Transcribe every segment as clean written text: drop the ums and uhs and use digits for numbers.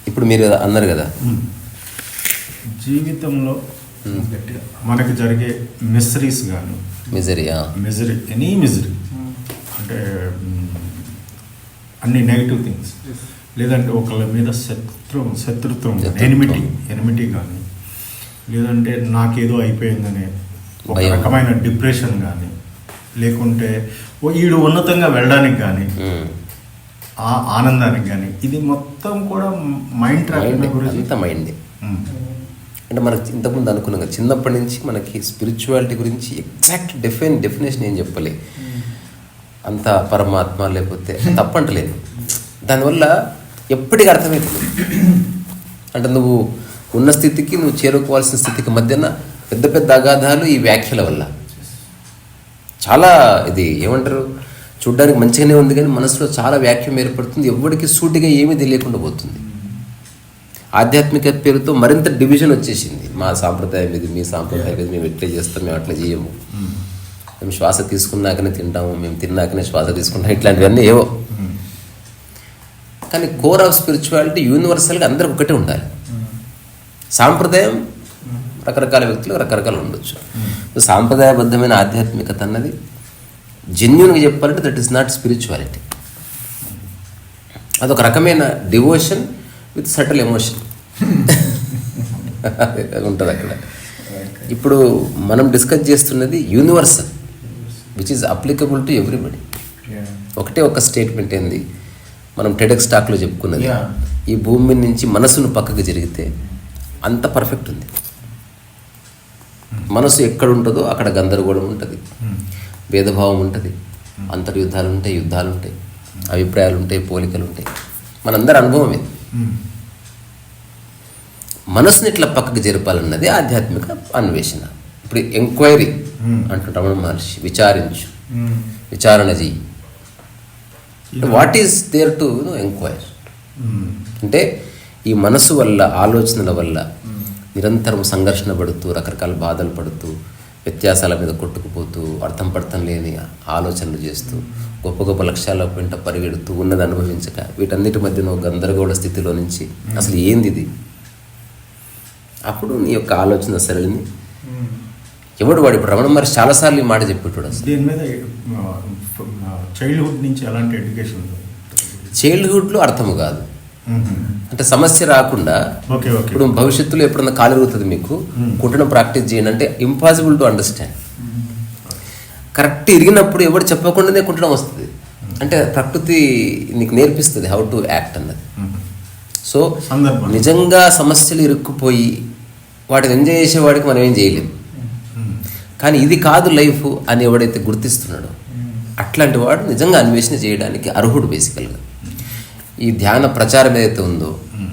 ఇప్పుడు మీరు అన్నారు కదా, జీవితంలో మనకి జరిగే మిసరీస్ కానీ మిజరీ ఎనీ మిజరీ అంటే అన్ని నెగిటివ్ థింగ్స్, లేదంటే ఒకళ్ళ మీద శత్రుత్వం ఎనిమిటీ కానీ, లేదంటే నాకేదో అయిపోయిందనే ఒక రకమైన డిప్రెషన్ కానీ, లేకుంటే ఈడు ఉన్నతంగా వెళ్ళడానికి కానీ, ఆ ఆనందానికి కానీ, ఇది మొత్తం కూడా మైండ్ ట్రాక్ గురించి. మైండ్ అంటే మనకు ఇంతకుముందు అనుకున్నాం కదా, చిన్నప్పటి నుంచి మనకి స్పిరిచువాలిటీ గురించి ఎగ్జాక్ట్ డెఫినేషన్ ఏం చెప్పలే, అంత పరమాత్మ లేకపోతే తప్పంటలేదు. దానివల్ల ఎప్పటికీ అర్థమవుతుంది. అంటే నువ్వు ఉన్న స్థితికి నువ్వు చేరుకోవాల్సిన స్థితికి మధ్యన పెద్ద పెద్ద అగాధాలు ఈ వ్యాఖ్యల వల్ల. చాలా ఇది ఏమంటారు, చూడ్డానికి మంచిగానే ఉంది కానీ మనసులో చాలా వ్యాఖ్యం ఏర్పడుతుంది, ఎవరికి సూటిగా ఏమీ తెలియకుండా పోతుంది. ఆధ్యాత్మిక పేరుతో మరింత డివిజన్ వచ్చేసింది. మా సాంప్రదాయం ఇది, మీ సాంప్రదాయం ఇది, మేము ఎట్లా చేస్తాం, మేము అట్లా చేయము, మేము శ్వాస తీసుకున్నాకనే తింటాము, మేము తిన్నాకనే శ్వాస తీసుకుంటాం, ఇట్లాంటివన్నీ ఏవో. కానీ కోర్ ఆఫ్ స్పిరిచువాలిటీ యూనివర్సల్గా అందరికి ఒకటే ఉండాలి. సాంప్రదాయం రకరకాల వ్యక్తులు రకరకాలు ఉండొచ్చు. సాంప్రదాయబద్ధమైన ఆధ్యాత్మికత అన్నది జెన్యూన్గా చెప్పాలంటే దట్ ఈస్ నాట్ స్పిరిచువాలిటీ. అదొక రకమైన డివోషన్ విత్ సటిల్ ఎమోషన్ ఉంటుంది అక్కడ. ఇప్పుడు మనం డిస్కస్ చేస్తున్నది universal which is applicable to everybody. ఒకటే ఒక స్టేట్మెంట్ ఏంది, మనం టెడెక్స్ టాక్లో చెప్పుకున్నది, ఈ భూమి నుంచి మనసును పక్కకు జరిగితే అంత పర్ఫెక్ట్ ఉంది. మనసు ఎక్కడ ఉంటుందో అక్కడ గందరగోళం ఉంటుంది, భేదభావం ఉంటుంది, అంతర్యుద్ధాలు ఉంటాయి, యుద్ధాలు ఉంటాయి, అభిప్రాయాలు ఉంటాయి, పోలికలు ఉంటాయి. మనందరి అనుభవమే. మనసుని ఇట్లా పక్కకు జరపాలన్నది ఆధ్యాత్మిక అన్వేషణ. ఇప్పుడు ఎంక్వైరీ అంటుంటాం రమణ మహర్షి, విచారించు, విచారణ చెయ్యి. What is there to enquire అంటే ఈ మనసు వల్ల, ఆలోచనల వల్ల నిరంతరం సంఘర్షణ పడుతూ, రకరకాల బాధలు పడుతూ, వ్యత్యాసాల మీద కొట్టుకుపోతూ, అర్థం పడతం లేని ఆలోచనలు చేస్తూ, గొప్ప గొప్ప లక్ష్యాల వెంట పరిగెడుతూ, ఉన్నది అనుభవించక వీటన్నిటి మధ్యన ఒక గందరగోళ స్థితిలో నుంచి అసలు ఏంది ఇది, అప్పుడు నీ యొక్క ఆలోచన సరళిని ఎవడు వాడు. ఇప్పుడు రమణ మహర్షి చాలాసార్లు ఈ మాట చెప్పేటాడు. అసలు దీని మీద చైల్డ్హుడ్ నుంచి ఎలాంటి ఎడ్యుకేషన్? చైల్డ్హుడ్లో అర్థము కాదు అంటే సమస్య రాకుండా. ఇప్పుడు భవిష్యత్తులో ఎప్పుడన్నా కాలు ఇరుగుతుంది మీకు, కుట్టడం ప్రాక్టీస్ చేయండి అంటే ఇంపాసిబుల్ టు అండర్స్టాండ్. కరెక్ట్ ఇరిగినప్పుడు ఎవరు చెప్పకుండానే కుట్టడం వస్తుంది. అంటే ప్రకృతి నీకు నేర్పిస్తుంది హౌ టు యాక్ట్ అన్నది. సో నిజంగా సమస్యలు ఇరుక్కుపోయి వాటిని ఎంజాయ్ చేసేవాడికి మనం ఏం చేయలేము. కానీ ఇది కాదు లైఫ్ అని ఎవడైతే గుర్తిస్తున్నాడో అట్లాంటి వాడు నిజంగా అన్వేషణ చేయడానికి అర్హుడు. బేసికల్గా ఈ ధ్యాన ప్రచారం ఏదైతే ఉందో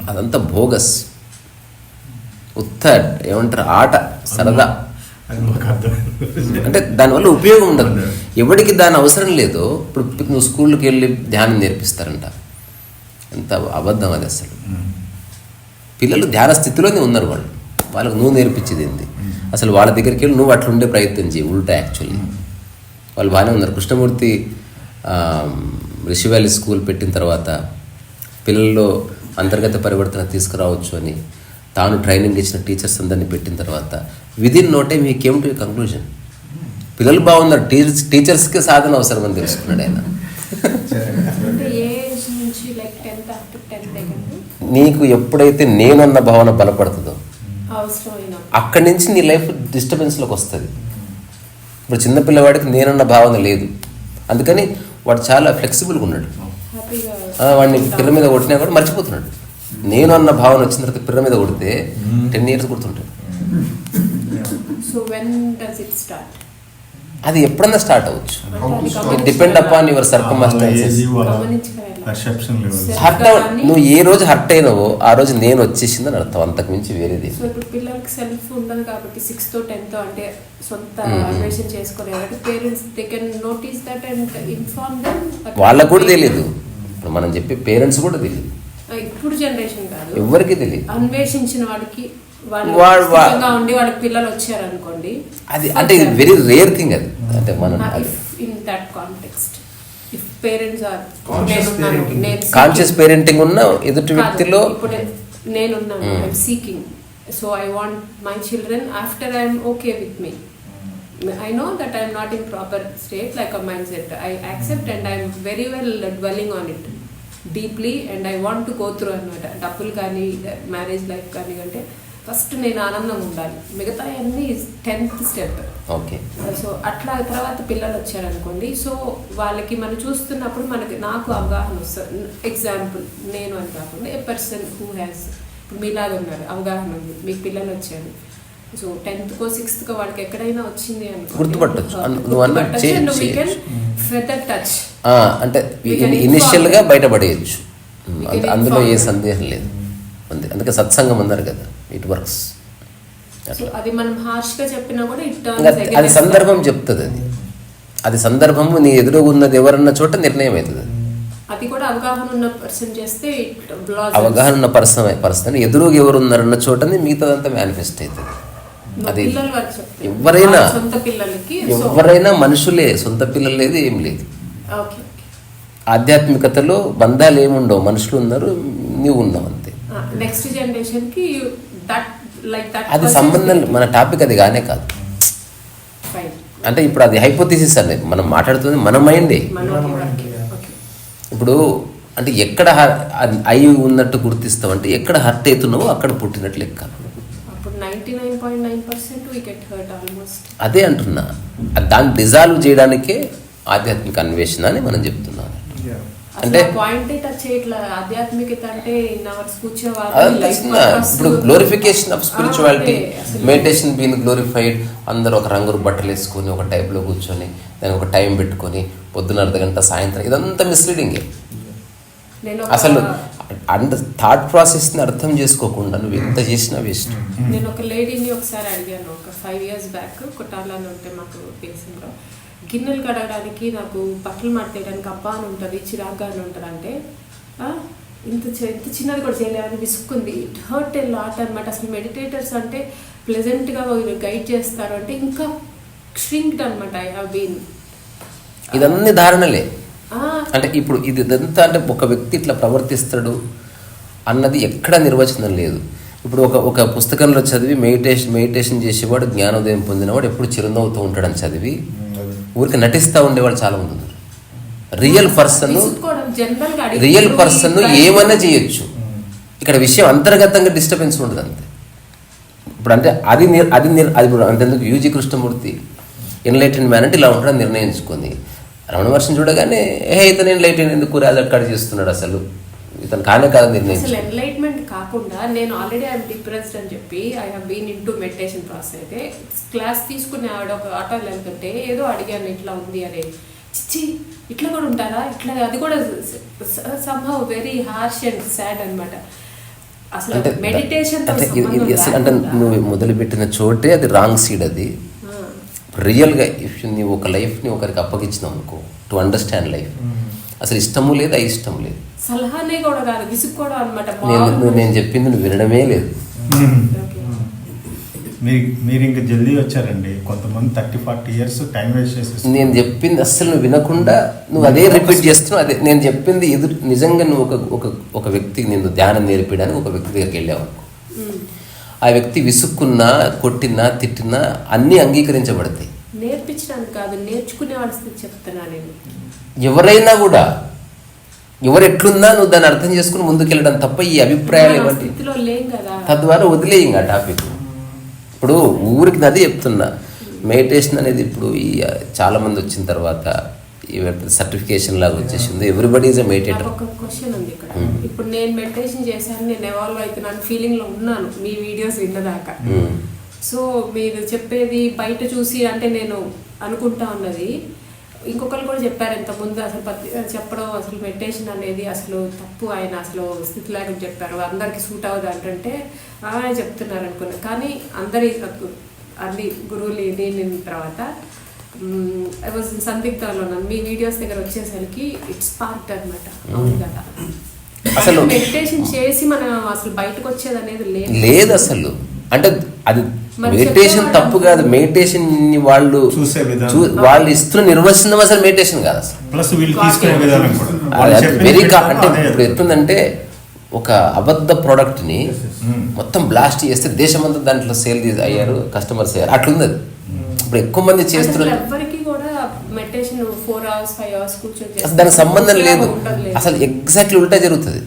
అదంతా బోగస్, ఉత్త ఏమంటారు ఆట, సరదా. అంటే దానివల్ల ఉపయోగం ఉండదు, ఎవరికి దాని అవసరం లేదో. ఇప్పుడు నువ్వు స్కూల్కి వెళ్ళి ధ్యానం నేర్పిస్తారంట, ఎంత అబద్ధం అది అసలు. పిల్లలు ధ్యాన స్థితిలోనే ఉన్నారు, వాళ్ళకు నువ్వు నేర్పించేది ఏంటి అసలు? వాళ్ళ దగ్గరికి వెళ్ళి నువ్వు అట్లా ఉండే ప్రయత్నం చేయి, ఉల్టా. యాక్చువల్లీ వాళ్ళు బాగానే ఉన్నారు. కృష్ణమూర్తి రిషి వ్యాలీ స్కూల్ పెట్టిన తర్వాత పిల్లల్లో అంతర్గత పరివర్తన తీసుకురావచ్చు అని తాను ట్రైనింగ్ ఇచ్చిన టీచర్స్ అందరినీ పెట్టిన తర్వాత within no time he came to a conclusion. పిల్లలు బాగున్నారు, టీచర్స్కే సాధన అవసరం అని తెలుసుకున్నాడు ఆయన. నీకు ఎప్పుడైతే నేనన్న భావన బలపడుతుందో అక్కడి నుంచి నీ లైఫ్ డిస్టర్బెన్స్లోకి వస్తుంది. ఇప్పుడు చిన్నపిల్లవాడికి నేనన్న భావన లేదు, అందుకని వాడు చాలా ఫ్లెక్సిబుల్గా ఉన్నాడు. వాడిని పిల్ల మీద కొట్టినా కూడా మర్చిపోతున్నాడు. నేను అన్న భావన వచ్చిన తర్వాత పిల్ల మీద కొడితే 10 years గుర్తుంటాడు. అది ఎప్పుడన్నా స్టార్ట్ అవ్వచ్చు. It depend upon your circumstances. నువ్వు ఏ రోజు హర్ట్ అయినావో ఆ రోజు నేను వచ్చేసిందని అర్థం, అంతకు మించి వేరేది. పిల్లలకి సెల్ఫ్ ఉండదు కాబట్టి 6th, 10th అంటే సొంత అన్వేషణ చేసుకోలేదు. Parents they can notice that and inform them. వాళ్ళకు కూడా తెలియదు, ఇప్పుడు మనం చెప్పే పేరెంట్స్ కూడా తెలియదు. ఇప్పుడు జనరేషన్ కాదు, ఎవరికి తెలియదు. అన్వేషించిన వాడికి ఉండి వాళ్ళకి పిల్లలు వచ్చారు అనుకోండి, అది అంటే ఇది వెరీ రేర్ థింగ్. అది అంటే మనం in that context if parents are Conscious parenting. Conscious parenting ఉన్న ఎదుటి వ్యక్తిలో ఇప్పుడు నేనున్నాను I'm seeking, so I want my children after I'm okay with me. I know that I am not in proper state like a mindset. I accept and I am very well dwelling on it deeply and I want to go through అనమాట. డబ్బులు కానీ marriage life కానీ అంటే first నేను ఆనందంగా ఉండాలి, మిగతా అన్నీ 10th స్టెప్. ఓకే. సో అట్లా తర్వాత పిల్లలు వచ్చారనుకోండి, సో వాళ్ళకి మనం చూస్తున్నప్పుడు నాకు అవగాహన వస్తుంది. ఎగ్జాంపుల్ నేను అని కాకుండా ఏ పర్సన్ హూ హ్యాస్, ఇప్పుడు మీలాగా ఉన్నారు, అవగాహన ఉంది, మీకు పిల్లలు వచ్చారు, సో 10th కో 6th కో వాళ్ళకి ఎక్కడైనా వచ్చింది అని గుర్తుపట్టచ్చు. టచ్ అంటే ఇనిషియల్ గా బయటపడేయచ్చు, అందులో ఏ సందేహం లేదు. అందుకే సత్సంగం అన్నారు కదా, ఇట్ వర్క్స్. అది మనం హార్ష్ గా చెప్పినా కూడా అది సందర్భం చెప్తుంది. అది సందర్భము నీ ఎదురు ఉన్నది ఎవరన్న చోట నిర్ణయం అవుతుంది. అది కూడా అవగాహన ఉన్న పర్సన్ చేస్తే అవగాహన ఉన్న పర్సన్ ఎదురు ఎవరు ఉన్నారన్న చోటని మిగతాదంతా మేనిఫెస్ట్ అవుతుంది. అది ఎవరైనా మనుషులే, సొంత పిల్లలు లేదు, ఏం లేదు. ఆధ్యాత్మికతలో బంధాలు ఏముండవు, మనుషులు ఉన్నారు, నీవు ఉన్నావు అంతే. నెక్స్ట్ జనరేషన్ కి అది సంబంధం, మన టాపిక్ అది కానే కాదు. అంటే ఇప్పుడు అది హైపోథిసిస్ అనేది మనం మాట్లాడుతుంది, మన మైండే. ఇప్పుడు అంటే ఎక్కడ అయి ఉన్నట్టు గుర్తిస్తాం అంటే ఎక్కడ హర్ట్ అవుతున్నావో అక్కడ పుట్టినట్లు లెక్క. అదే అంటున్నా, దాన్ని డిజాల్వ్ చేయడానికే ఆధ్యాత్మిక అన్వేషణ అని మనం చెప్తున్నాం. అంటే ఇప్పుడు glorification of spirituality, meditation been glorified, అందరూ ఒక రంగు బట్టలు వేసుకొని ఒక టైప్లో కూర్చొని దానికి ఒక టైం పెట్టుకొని పొద్దున అర్ధగంట సాయంత్రం, ఇదంతా మిస్లీడింగే. అసలు థాట్ ప్రాసెస్ని అర్థం చేసుకోకుండా నువ్వు ఎంత చేసినా వేస్ట్. నేను ఒక లేడీని ఒకసారి అడిగాను, ఒక 5 years బ్యాక్, కొట్టాలని ఉంటే మాకు దేశంలో గిన్నెలు కడగడానికి, నాకు బట్టలు మడతేయడానికి అబ్బా అని ఉంటుంది, చిరాగ్గా అని ఉంటుంది. అంటే ఇంత చిన్నది కూడా చేయలేదని విసుక్కుంది. ఇట్ హర్ట్ ఏ లాట్ అనమాట. అసలు మెడిటేటర్స్ అంటే ప్లెజెంట్గా గైడ్ చేస్తారు అంటే ఇంకా ష్రింక్డ్ అనమాట. I have been. ఇదన్నీ ధారణలే. అంటే ఇప్పుడు ఇదంతా అంటే ఒక వ్యక్తి ఇట్లా ప్రవర్తిస్తాడు అన్నది ఎక్కడ నిర్వచనం లేదు. ఇప్పుడు ఒక పుస్తకంలో చదివి మెడిటేషన్ చేసేవాడు, జ్ఞానోదయం పొందినవాడు ఎప్పుడు చిరునవ్వుతూ ఉంటాడని చదివి ఊరికి నటిస్తూ ఉండేవాడు చాలా మంది ఉన్నారు. రియల్ పర్సన్ ఏమైనా చేయొచ్చు. ఇక్కడ విషయం అంతర్గతంగా డిస్టర్బెన్స్ ఉండదు అంతే. ఇప్పుడు అంటే అది అంతెందుకు యూజీ కృష్ణమూర్తి ఎన్లైటెన్ మ్యాన్ అంటే ఇలా ఉంటాడని నిర్ణయించుకుంది. రమణ మహర్షిని చూడగానే ఇతను ఎన్లైటెన్ ఎందుకు అక్కడ చేస్తున్నాడు, అసలు ఇతను కానే కాదు నిర్ణయించు. అసలు ఎన్లైట్మెంట్ కాకుండా నేను ఆల్రెడీ ఐఎమ్ డిప్రెస్డ్ అని చెప్పి I have been into meditation process. అయితే క్లాస్ తీసుకునే ఆవిడ ఒక ఆటోలో వెళ్తుంటే ఏదో అడిగాను, ఇట్లా ఉంది అనే, చిచ్చి ఇట్లా కూడా ఉంటారా, ఇట్లా, అది కూడా somehow very harsh and sad అనమాట. అసలు మెడిటేషన్ అంటే నువ్వు మొదలుపెట్టిన చోటే అది రాంగ్ సీడ్. అది రియల్గా ఇఫ్ నీవు ఒక లైఫ్ని ఒకరికి అప్పగించినావు అనుకో, టు అండర్స్టాండ్ లైఫ్, అసలు ఇష్టము లేదు, అయిష్టము లేదు, సలహానే కూడా కాదు, విసుక్కోవడం అనమాట. నేను చెప్పింది నువ్వు వినడమే లేదు. మీరు ఇంకా జల్దీ వచ్చారండి. కొంతమంది 30-40 years టైం వేస్ట్ చేసేసి నేను చెప్పింది అస్సలు నువ్వు వినకుండా నువ్వు అదే రిపీట్ చేస్తున్నావు. అదే నేను చెప్పింది నిజంగా నువ్వు ఒక వ్యక్తికి నేను ధ్యానం నేర్పించడానికి ఒక వ్యక్తి దగ్గరికి వెళ్ళావు అనుకో, ఆ వ్యక్తి విసుక్కున్నా, కొట్టినా, తిట్టినా అన్నీ అంగీకరించబడతాయి. నేర్పించడానికి కాదు, నేర్చుకునే వాళ్ళకి చెప్తున్నా నేను. ఎవరైనా కూడా ఎవరు ఎట్లున్నా నువ్వు దాన్ని అర్థం చేసుకుని ముందుకెళ్ళడం తప్ప ఈ అభిప్రాయాలు ఏమంటే తద్వారా వదిలేయింగ్ ఆ టాపిక్. ఇప్పుడు ఊరికి నది చెప్తున్నా, మెడిటేషన్ అనేది ఇప్పుడు ఈ చాలామంది వచ్చిన తర్వాత సర్టిఫికేషన్ లాగా వచ్చేసింది. Everybody is a meditator. ఒక క్వశ్చన్ ఉంది ఇక్కడ. ఇప్పుడు నేను మెడిటేషన్ చేశాను, నేను ఎవాల్వ్ అవుతున్నాను ఫీలింగ్ లో ఉన్నాను మీ వీడియోస్ విన్నదాకా. సో మీరు చెప్పేది బయట చూసి అంటే నేను అనుకుంటా ఉన్నది. ఇంకొకరు కూడా చెప్పారు ఇంతకుముందు, అసలు చెప్పడం అసలు మెడిటేషన్ అనేది అసలు తప్పు, ఆయన అసలు స్థితి లేకుండా చెప్పారు, అందరికి సూట్ అవ్వదు అంటే చెప్తున్నారు అనుకున్నా. కానీ అందరి అన్ని గురువులు నేను తర్వాత ఐ వాజ్ సందిగ్ధంలో ఉన్నాను. మీ వీడియోస్ దగ్గర వచ్చేసరికి ఇట్స్ పార్ట్ అనమాట. అవును కదా, అసలు మెడిటేషన్ చేసి మనం అసలు బయటకు వచ్చేది అనేది లేదు. అసలు అంటే అది మరి మెడిటేషన్ చెప్పేవాళ్ళు తప్పు కాదు, మెడిటేషన్ వాళ్ళు చూసే విధానం. వాళ్ళు ఇస్తున్న నిర్వచనం అసలు మెడిటేషన్ కాదు అసలు. ప్లస్ వీళ్ళు తీసుకునే విధానం కూడా వాళ్ళు అది చెప్పిన వెరీ విధానం అంటే అదే. ఇప్పుడు ఎట్లుందంటే ఒక అబద్ధ ప్రోడక్ట్ని మొత్తం బ్లాస్ట్ చేస్తే దేశమంతా దాంట్లో సేల్ అయ్యారు, కస్టమర్స్ అయ్యారు, అట్లుంది అది. ఇప్పుడు ఎక్కువ మంది అసలు చేస్తున్నారు, ఎవ్వరికి కూడా మెడిటేషన్ 4 hours 5 hours కూర్చొని అసలు దానికి సంబంధం లేదు. ఉండట్లేదు. అసలు ఎగ్జాక్ట్లీ ఉల్టా జరుగుతుంది.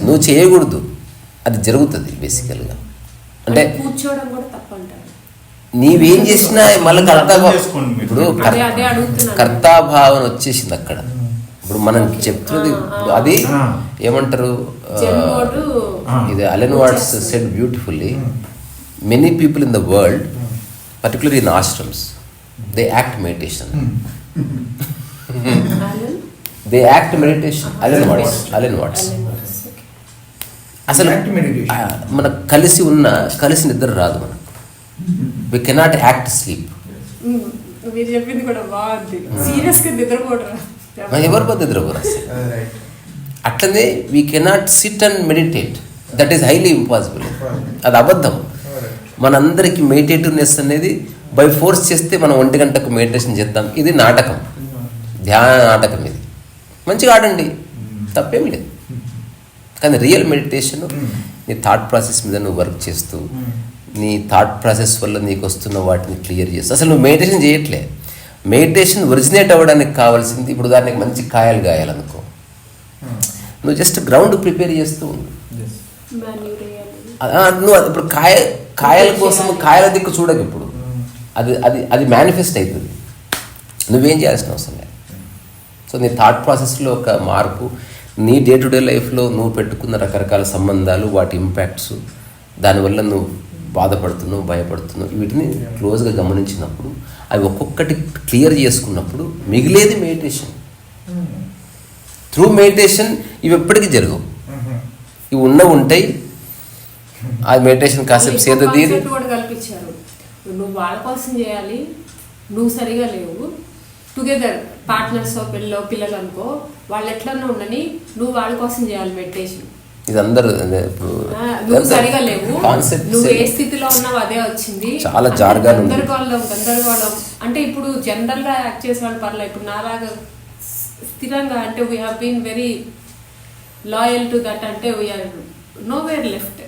నువ్వు చేయకూడదు, అది జరుగుతుంది బేసికల్గా. అంటే కూర్చోవడం కూడా తప్పు అంటారు. నీవేం చేసినా మళ్ళీ అర్థం చేసుకోండి మీరు. ఇప్పుడు అదే అడుగుతున్నాను. కర్తాభావన వచ్చేసింది అక్కడ. ఇప్పుడు మనం చెప్తున్నది ఇప్పుడు అది ఏమంటారు, జన్మోడు ఇది Alan Watts said beautifully, many people in the world particularly in ashrams they act meditation. They act meditation. Alan Watts అసలు మనకు కలిసి నిద్ర రాదు మనకు. We cannot act sleep. మీరు చెప్పింది కూడా బాగుంది. సీరియస్ గా నిద్రపోడరా ఎవరు పోతే నిద్రపోరు అసలు. అట్లనే we cannot SIT and meditate, that is highly impossible. అది అబద్ధం. మనందరికీ మెడిటేటివ్నెస్ అనేది బై ఫోర్స్ చేస్తే మనం 1 గంటకు మెడిటేషన్ చేద్దాం, ఇది నాటకం, ధ్యాన నాటకం. ఇది మంచిగా ఆడండి, తప్పేం లేదు. కానీ రియల్ మెడిటేషన్ నీ థాట్ ప్రాసెస్ మీద నువ్వు వర్క్ చేస్తూ, నీ థాట్ ప్రాసెస్ వల్ల నీకు వస్తున్న వాటిని క్లియర్ చేస్తూ, అసలు నువ్వు మెడిటేషన్ చేయట్లే. మెడిటేషన్ ఒరిజినేట్ అవ్వడానికి కావాల్సింది, ఇప్పుడు దానికి మంచి కాయలు గాయాలనుకో, నువ్వు జస్ట్ గ్రౌండ్ ప్రిపేర్ చేస్తూ ఉండు. నువ్వు ఇప్పుడు కాయల కోసం కాయల దిక్కు చూడకు. ఇప్పుడు అది అది అది మేనిఫెస్ట్ అవుతుంది, నువ్వేం చేయాల్సిన అవసరం లేదు. సో నీ థాట్ ప్రాసెస్లో ఒక మార్పు, నీ డే టు డే లైఫ్లో నువ్వు పెట్టుకున్న రకరకాల సంబంధాలు, వాటి ఇంపాక్ట్స్, దానివల్ల నువ్వు బాధపడుతున్నావు, భయపడుతున్నావు, వీటిని క్లోజ్గా గమనించినప్పుడు, అవి ఒక్కొక్కటి క్లియర్ చేసుకున్నప్పుడు మిగిలేది మెడిటేషన్. త్రూ మెడిటేషన్ ఇవి ఎప్పటికీ జరగవు, ఇవి ఉంటాయి. ఆ మెడిటేషన్ కాన్సెప్ట్ ఏదో దీని కూడా కల్పించారు. నువ్వు వాళ్ళ కోసం చేయాలి, నువ్వు సరిగా లేవు, టుగెదర్ పార్ట్నర్స్ పిల్లలు అనుకో, వాళ్ళు ఎట్లన్నా ఉండని, నువ్వు వాళ్ళ కోసం చేయాలి మెడిటేషన్. ఇది అందరూ నువ్వు సరిగా లేవు, నువ్వు ఏ స్థితిలో ఉన్నావు అదే వచ్చింది. చాలా జాగ్రత్తగా గందరగోళం. అంటే ఇప్పుడు జనరల్ గా యాక్ట్ చేసే వాళ్ళు పర్లేదు. ఇప్పుడు నాలాగా స్థిరంగా అంటే we have been very loyal to that, అంటే వీఆర్ నో వేర్ లెఫ్ట్.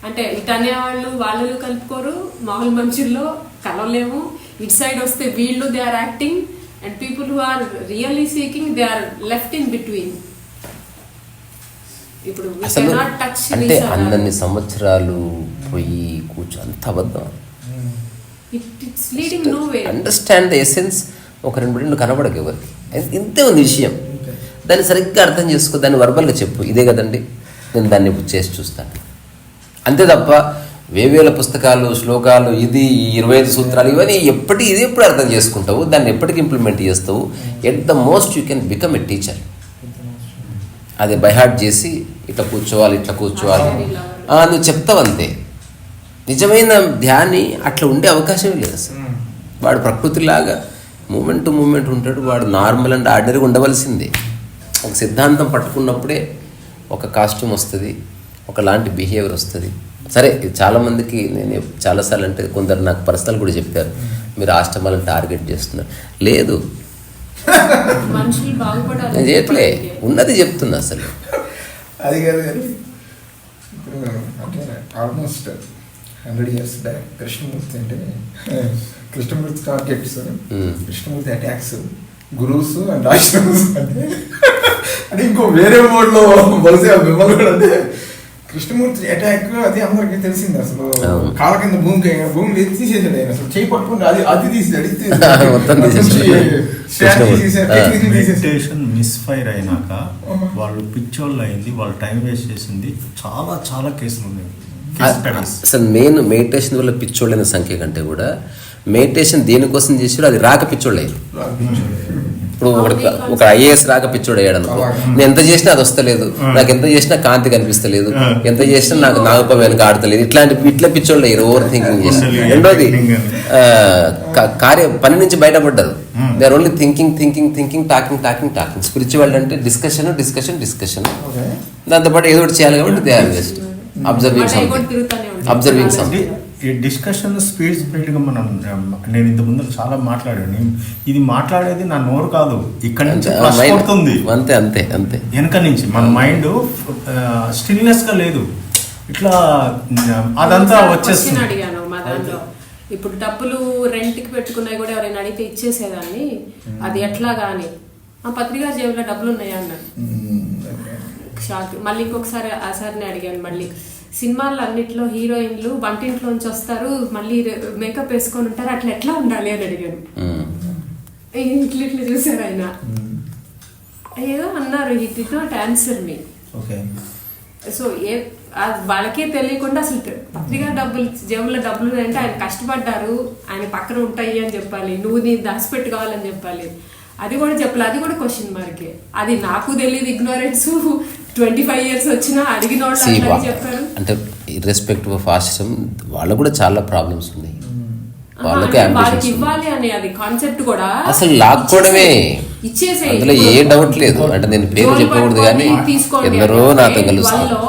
అంటే ఇటు అనేవాళ్ళు వాళ్ళు కలుపుకోరు, మామూలు మనుషుల్లో కలవలేము. ఇటు సైడ్ వస్తే వీళ్ళు they are acting, and people who are really seeking they are left in between. ఇప్పుడు అసలు అంటే అన్ని సంవత్సరాలు పోయి కూర్చో, అంత అబద్ధం. Understand the essence. ఒక 2 నిమిషాలు కనబడక ఎవరికి, ఇంతే ఉంది విషయం. దాన్ని సరిగ్గా అర్థం చేసుకో, దాన్ని వర్బల్గా చెప్పు, ఇదే కదండి నేను దాన్ని చేసి చూస్తాను, అంతే తప్ప వేవేల పుస్తకాలు, శ్లోకాలు, ఇది 25 సూత్రాలు, ఇవన్నీ ఇది ఎప్పుడు అర్థం చేసుకుంటావు, దాన్ని ఎప్పటికి ఇంప్లిమెంట్ చేస్తావు. At the most you can become a teacher. అది బైహార్ట్ చేసి ఇట్లా కూర్చోవాలి, ఇట్లా కూర్చోవాలి నువ్వు చెప్తావు అంతే. నిజమైన ధ్యాని అట్లా ఉండే అవకాశమే లేదు అసలు. వాడు ప్రకృతిలాగా మూమెంట్ టు మూమెంట్ ఉంటాడు. వాడు నార్మల్ అండ్ ఆర్డినరీగా ఉండవలసిందే. ఒక సిద్ధాంతం పట్టుకున్నప్పుడే ఒక కాస్ట్యూమ్ వస్తుంది, ఒకలాంటి బిహేవియర్ వస్తుంది. సరే, ఇది చాలామందికి నేను చాలాసార్లు, అంటే కొందరు నాకు పర్సనల్ కూడా చెప్పారు, మీరు ఆశ్రమాలను టార్గెట్ చేస్తున్నారు. లేదు, నేను చేయట్లే, ఉన్నది చెప్తున్నా అసలు. అది కాదు కానీ ఇప్పుడు అంటే ఆల్మోస్ట్ 100 years బ్యాక్ కృష్ణమూర్తి అంటే Krishnamurti targets, Krishnamurti attacks, gurus and ashrams అంటే ఇంకో వేరే మోడ్లో బహుశా మిమ్మల్ని కూడా అంటే కృష్ణమూర్తి అటాక్ అది అందరికి తెలిసింది. అసలు కాళ్ళ కింద భూమి తీసేసాడు ఆయన, అసలు చేయి పట్టుకుంటే అది తీసేసాడు. మెడిటేషన్ మిస్ఫైర్ అయినాక వాళ్ళు పిచ్చోళ్ళు అయింది, వాళ్ళు టైం వేస్ట్ చేసింది చాలా చాలా కేసులు ఉన్నాయి. అసలు మెయిన్ మెడిటేషన్ వల్ల పిచ్చోళ్ళైన సంఖ్య కంటే కూడా మెడిటేషన్ దేనికోసం చేసారో అది రాక పిచ్చోళ్ళు అయ్యారు. ఇప్పుడు ఒక ఐఏఎస్ రాక పిచ్చోడు అయ్యాడు అనుకో, నేను ఎంత చేసినా అది వస్తలేదు, నాకు ఎంత చేసినా కాంతి కనిపిస్తలేదు, ఎంత చేసినా నాకు నాగప వెనక ఆడతలేదు, ఇట్లా పిచ్చోళ్ళు అయ్యారు, ఓవర్ థింకింగ్ చేసి. రెండోది పని నుంచి బయటపడ్డారు. They are only thinking, talking. Spiritual అంటే డిస్కషన్, దాంతోపాటు ఏదో ఒకటి చేయాలి కాబట్టి they are just observing but అవి కూడా సంథింగ్, తిరుగుతూనే అబ్జర్వింగ్ ఉంటాయి. సంథింగ్. ఈ డిస్కషన్ స్పీడ్గా మనం, నేను ఇంత ముందు చాలా మాట్లాడాను. ఇది మాట్లాడేది నా నోరు కాదు, ఇక్కడ నుంచి ఫ్లష్ కొడుతుంది. అంతే అంతే అంతే, వెనక నుంచి మన మైండ్ స్టిల్నెస్ గా లేదు, ఇట్లా అదంతా వచ్చేస్తుంది. అడిగాను మా దాంట్లో, ఇప్పుడు డబ్బులు రెంట్కి పెట్టుకున్నాయి కూడా ఎవరైనా అడిగితే ఇచ్చేసేదాన్ని, అది ఎట్లా కానీ ఆ పత్రికా జేబులో డబ్బులు ఉన్నాయా అన్నాడు. షాక్. మళ్ళీ ఇంకొకసారి ఆ సార్ని అడిగాను, మళ్ళీ సినిమాల్లో అన్నిట్లో హీరోయిన్లు వంటింట్లోంచి వస్తారు, మళ్ళీ మేకప్ వేసుకొని ఉంటారు, అట్లా ఎట్లా ఉండాలి అని అడిగాను. ఇట్లా ఇట్లా చూసారు ఆయన, ఏదో అన్నారు. He did not answer me. So వాళ్ళకే తెలియకుండా అసలు పత్రికా డబ్బులు జేబులో డబ్బులు అంటే ఆయన కష్టపడ్డారు, ఆయన పక్కన ఉంటాయి అని చెప్పాలి, నువ్వు నీ దాచిపెట్టుకోవాలని చెప్పాలి. అది కూడా చెప్పాలి, అది కూడా క్వశ్చన్ మార్కే. అది నాకు తెలియదు, ఇగ్నోరెన్స్. 25 years వచ్చినా అడిగిన వాళ్ళు చెప్పారు. అంటే ఇర్రెస్పెక్టివ్ ఆఫ్ ఆశ్రమం వాళ్ళకు కూడా చాలా ప్రాబ్లమ్స్ ఉన్నాయి, వాళ్ళకి ఇవ్వాలి అనే అది కాన్సెప్ట్ కూడా అసలు లాక్కోవడమే, ఇచ్చేసే, అందులో ఏ డౌట్ లేదు. అంటే నేను పేరు చెప్పకూడదు కానీ ఎందరో నాతో కలుస్తాను.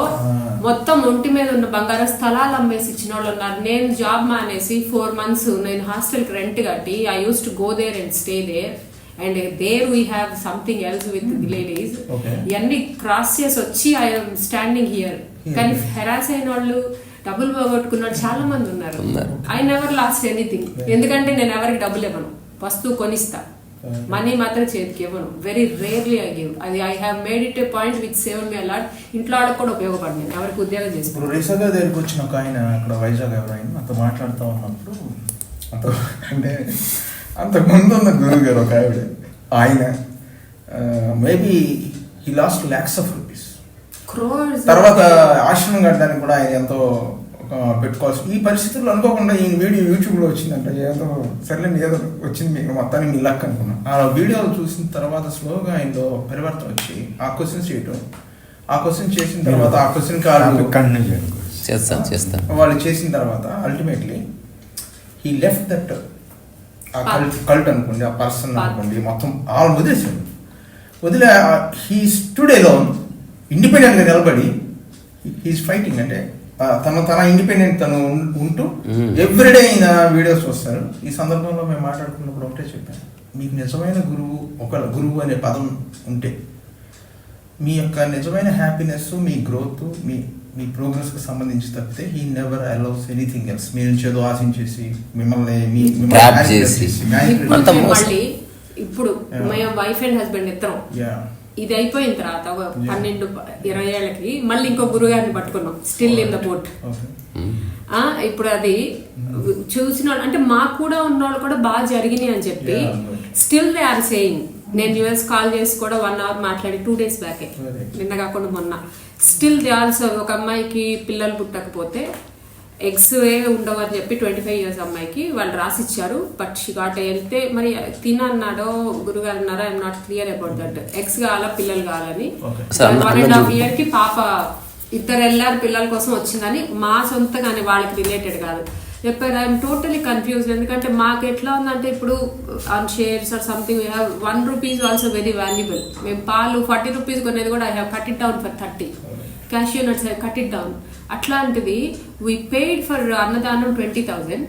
మొత్తం ఒంటి మీద ఉన్న బంగారం స్థలాలు అమ్మేసి ఇచ్చిన వాళ్ళు ఉన్నారు. నేను జాబ్ మానేసి 4 months నేను హాస్టల్కి రెంట్ కట్టి I use to go there and stay there, and there we have something else with the ladies. ఇవన్నీ క్రాస్ చేసి వచ్చి ఐఎమ్ స్టాండింగ్ హియర్. కానీ హెరాస్ అయిన వాళ్ళు, డబ్బులు పోగొట్టుకున్న వాళ్ళు చాలా మంది ఉన్నారు. I never lost anything. ఎందుకంటే నేను ఎవరికి డబ్బులు ఇవ్వను, వస్తువు కొనిస్తా, మనీ మాత్రం చేతికి ఇవ్వను. Very rarely I give. అది I have made it a point which save me a lot. ఇంట్లో వాళ్ళకి కూడా ఉపయోగపడి నేను ఎవరికి ఉద్యోగం చేసుకున్నాను. రీసెంట్గా దగ్గరికి వచ్చిన ఒక ఆయన అక్కడ వైజాగ్ ఎవరైనా అంత మాట్లాడుతూ ఉన్నప్పుడు, అంటే అంతకుముందు ఉన్న గురువు గారు ఒక ఆయన maybe he lost lakhs of rupees. తర్వాత ఆశ్రమం కట్టడానికి కూడా ఆయన ఎంతో పెట్టుకోవాల్సి, ఈ పరిస్థితుల్లో అనుకోకుండా ఈ వీడియో యూట్యూబ్లో వచ్చిందంట. ఏదో సర్లే ఏదో వచ్చింది, మీకు మొత్తానికి మీ లక్ అనుకున్నాను. ఆ వీడియోలు చూసిన తర్వాత స్లోగా ఆయనలో పరివర్తన వచ్చి ఆ క్వశ్చన్స్ చేయటం, ఆ క్వశ్చన్ చేసిన తర్వాత ఆ క్వశ్చన్ చేస్తాను వాళ్ళు చేసిన తర్వాత ultimately he left that cult అనుకోండి, ఆ పర్సన్ అనుకోండి, మొత్తం ఆల్ వదిలేసాడు. వదిలే హీ స్టూడ్ అలోన్, ఇండిపెండెంట్గా నిలబడి హీస్ ఫైటింగ్. అంటే తన ఇండిపెండెంట్ తను ఉంటూ ఎవ్రీడే ఈయన వీడియోస్ వస్తారు. ఈ సందర్భంలో మేము మాట్లాడుకున్నప్పుడు ఒకటే చెప్పాను, మీకు నిజమైన గురువు అనే పదం ఉంటే మీ యొక్క నిజమైన హ్యాపీనెస్, మీ గ్రోత్, మీ ప్రోగ్రెస్కి సంబంధించి తప్పితే he never allows anything else. మీ నుంచి ఏదో ఆశించేసి మిమ్మల్ని ఇప్పుడు వైఫ్ అండ్ హస్బెండ్ ఇద్దరం ఇది అయిపోయిన తర్వాత 12-20 ఏళ్ళకి మళ్ళీ ఇంకో గురుగారిని పట్టుకున్నాం, స్టిల్ ఇన్ ద పోర్ట్. ఇప్పుడు అది చూసిన అంటే మాకు కూడా ఉన్నవాళ్ళు కూడా బాగా జరిగినాయి అని చెప్పి స్టిల్ దే ఆర్ సేయింగ్. నేను యూఎస్ కాల్ చేసి కూడా 1 hour మాట్లాడి 2 days బ్యాకే, నిన్న కాకుండా మొన్న. స్టిల్ దే ఆల్సో ఒక అమ్మాయికి పిల్లలు పుట్టకపోతే ఎగ్స్ ఉండవు అని చెప్పి 25 years అమ్మాయికి వాళ్ళు రాసిచ్చారు. బట్ షీ గాట్ వెళ్తే మరి తినన్నాడో గురుగారు అన్నారో, I'm not clear about that. Eggs కావాలా పిల్లలు కావాలని 1.5 year కి పాప, ఇద్దరు వెళ్ళారు పిల్లల కోసం వచ్చిందని. మా సొంతగానే వాళ్ళకి రిలేటెడ్ కాదు చెప్పారు. I'm totally confused. ఎందుకంటే మాకు ఎట్లా ఉందంటే ఇప్పుడు on shares or something we have 1 rupee also very valuable. మేము పాలు 40 rupees కొనేది కూడా I have cut it down for 30. Cashew nuts I cut it down. అట్లాంటిది వీ పేడ్ ఫర్ అన్నదానం 20,000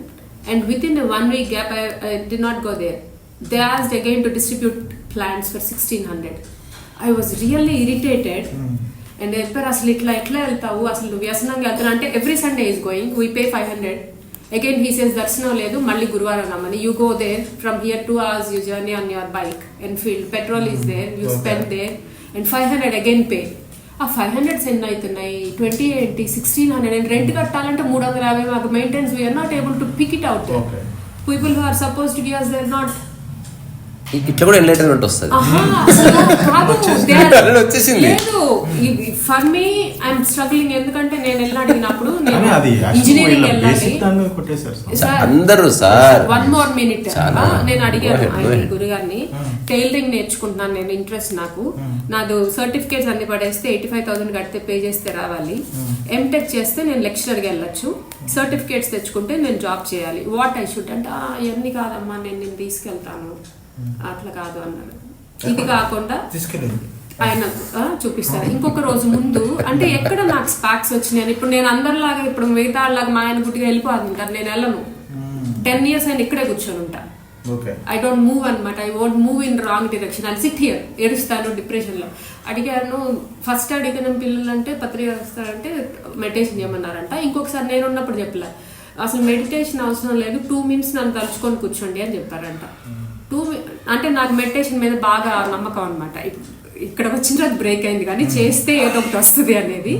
and with in 1 week gap I did not go there. They asked again to distribute plants for 1,600. I was really irritated. And చెప్పారు అసలు ఎట్లా వెళ్తావు, అసలు నువ్వు వ్యసనంగా వెళ్తాను అంటే every Sunday is going, we pay 500. Again he says దర్శనం లేదు, మళ్ళీ గురువారం రమ్మని. You go there from here 2 hours you journey on your bike and field, petrol is there, you spend there and 500 again pay. ఆ 500 send అవుతున్నాయి, 20 ఏంటి 1,600. And rent కట్టాలంటే 350. మాకు maintenance we're not able to pick it out. People who are suppose to give us they are not. ఇట్లా కూడా entertainment వస్తుంది. For me I'm struggling. ఎందుకంటే నేను వెళ్ళి అడిగినప్పుడు ఇంజనీరింగ్ వెళ్ళాలి అందరూ సార్. 1 more minute నేను అడిగాను ఆయన గురుగారిని, టైలరింగ్ నేర్చుకుంటున్నాను నేను, ఇంట్రెస్ట్ నాకు, నాది సర్టిఫికేట్స్ అన్ని పడేస్తే 85,000 కడితే పే చేస్తే రావాలి, ఎంటెక్ చేస్తే నేను లెక్చరర్గా వెళ్ళొచ్చు, సర్టిఫికేట్స్ తెచ్చుకుంటే నేను జాబ్ చేయాలి, వాట్ ఐ షుడ్ అంటే ఇవన్నీ కాదమ్మా నేను తీసుకెళ్తాను, అట్లా కాదు అన్నాడు. ఇది కాకుండా ఆయన చూపిస్తారు. ఇంకొక రోజు ముందు అంటే ఎక్కడ నాకు స్పాక్స్ వచ్చినాయి. ఇప్పుడు నేను అందరిలాగా ఇప్పుడు మిగతా లాగా మా ఆయన గుట్టిగా వెళ్ళిపోతుంటారు, నేను వెళ్ళను. 10 years ఆయన ఇక్కడే కూర్చొని ఉంటా. ఐ డోంట్ మూవ్ అనమాట. I won't move in wrong direction. అది సిట్ హియర్ ఏడుస్తాను డిప్రెషన్లో. అడిగాను ఫస్ట్ అడిగిన పిల్లలు అంటే పత్రిక వస్తారంటే మెడిటేషన్ చేయమన్నారంట. ఇంకొకసారి నేను ఉన్నప్పుడు చెప్పలే, అసలు మెడిటేషన్ అవసరం లేదు, 2 minutes నన్ను తలుచుకొని కూర్చోండి అని చెప్పారంట. అంటే నాకు మెడిటేషన్ మీద బాగా నమ్మకం అనమాట. ఇక్కడ వచ్చిన తర్వాత బ్రేక్ అయింది కానీ చేస్తే ఏదో ఒకటి వస్తుంది అనేది.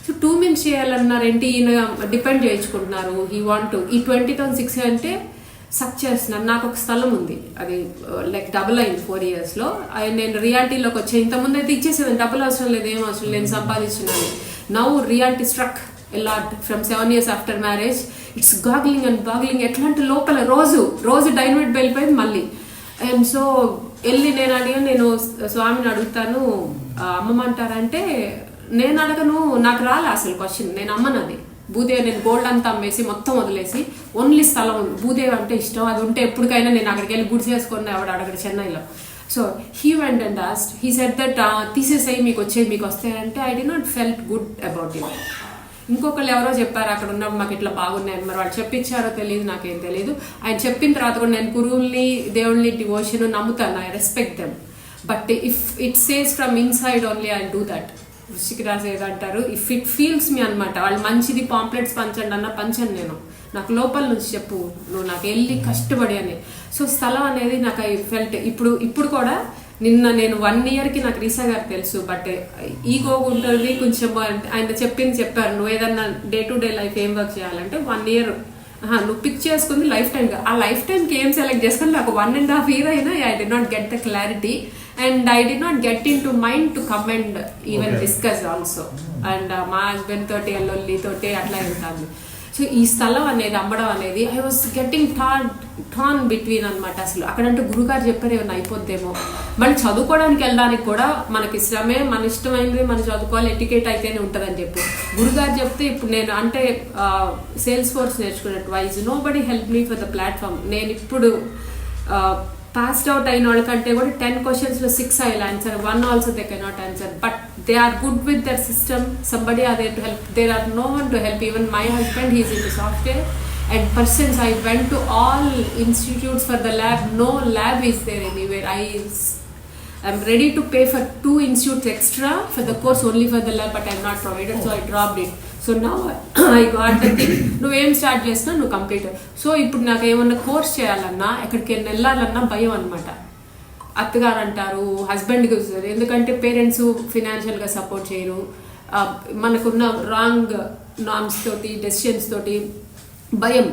సో 2 minutes చేయాలన్నారేంటి, ఈయన డిపెండ్ చేయించుకుంటున్నారు. ఈ వాంట్ ఈ 20,600 అంటే సక్ చేస్తున్నారు. నాకు ఒక స్థలం ఉంది, అది లైక్ డబుల్ అయింది 4 yearsలో. నేను రియాలిటీలోకి వచ్చే ఇంతకుముందు అయితే ఇచ్చేసేది, డబ్బులు అవసరం లేదు, ఏం అవసరం లేదు, సంపాదించున్నాను. Now reality struck a lot from 7 years after marriage. It's goggling and boggling. ఎట్లా అంటే లోపల రోజు డైనమైట్ వెళ్ళిపోయింది మళ్ళీ. అండ్ సో వెళ్ళి నేను అడిగాను, నేను స్వామిని అడుగుతాను అమ్మమ్మ అంటారంటే, నేను అడగను, నాకు రాలే అసలు క్వశ్చన్. నేను అమ్మనది భూదేవి, నేను గోల్డ్ అంతా అమ్మేసి మొత్తం వదిలేసి ఓన్లీ స్థలం ఉంది, భూదేవి అంటే ఇష్టం, అది ఉంటే ఎప్పటికైనా నేను అక్కడికి వెళ్ళి గుడి చేసుకుని ఆవిడ అడగడు చెన్నైలో. So he went and asked, he said that తీసేసాయి మీకు వచ్చేది మీకు వస్తాయంటే I did not felt good about it. ఇంకొకళ్ళు ఎవరో చెప్పారు అక్కడ ఉన్నప్పుడు మాకు ఇట్లా బాగున్నాయని, మరి వాళ్ళు చెప్పించారో తెలియదు, నాకేం తెలియదు. ఆయన చెప్పిన తర్వాత కూడా నేను గురువుల్ని దేవుళ్ళని డివోషన్ నమ్ముతాను, I respect them. But if it says from inside only I do that. వృశ్చిక రాశి ఏదంటారు, ఇఫ్ ఇట్ ఫీల్స్ మీ అనమాట. వాళ్ళు మంచిది పాంప్లెట్స్ పంచండి అన్న పంచను నేను, నాకు లోపల నుంచి చెప్పు నువ్వు నాకు వెళ్ళి కష్టపడి అని. సో స్థలం అనేది నాకు ఐ ఫెల్ట్. ఇప్పుడు కూడా నిన్న నేను 1 yearకి నాకు రీసా గారు తెలుసు, బట్ ఈగో ఉంటుంది కొంచెం. ఆయన చెప్పారు నువ్వు ఏదన్నా డే టు డే లైఫ్ ఏం వర్క్ చేయాలంటే 1 year నువ్వు పిక్ చేసుకుంది లైఫ్ టైం. ఆ లైఫ్ టైంకి ఏం సెలెక్ట్ చేసుకుని నాకు 1.5 year అయినా I did not get the clarity and I did not get in to mind to come and even discuss also. And మా హస్బెండ్ తోటి ఎల్లొల్లి తోటి అట్లా వెళ్తాను. సో ఈ స్థలం అనేది అమ్మడం అనేది I was getting tan between అనమాట. అసలు అక్కడంటే గురుగారు చెప్పారు ఏమైనా అయిపోద్దేమో, మళ్ళీ చదువుకోవడానికి వెళ్ళడానికి కూడా మనకి శ్రమే, మన ఇష్టమైనది మనం చదువుకోవాలి, ఎటికేట్ అయితేనే ఉంటుందని చెప్పి గురుగారు చెప్తే. ఇప్పుడు నేను అంటే సేల్స్ ఫోర్స్ నేర్చుకున్నట్టు wise nobody help me for the platform. నేను ఇప్పుడు passed out అయిన వాళ్ళకంటే కూడా 10 questions 6 I will answer, 1 also they cannot answer, but they are good with their system. Somebody are there to help, there are no one to help. Even my husband, he is into software and persons, I went to all institutes for the lab, no lab is there anywhere. I'm ready to pay for 2 institutes extra for the course only for the lab, but I'm not provided, so I dropped it. So నా I got the thing, నువ్వేం start చేసినా నువ్వు complete. So ఇప్పుడు నాకు ఏమన్నా course చేయాలన్నా ఎక్కడికి వెళ్ళాలన్నా భయం అనమాట. అత్తగారు అంటారు, హస్బెండ్కి వస్తుంది, ఎందుకంటే పేరెంట్స్ ఫినాన్షియల్గా సపోర్ట్ చేయరు, మనకున్న రాంగ్ నామ్స్ తోటి డెసిషన్స్ తోటి భయం,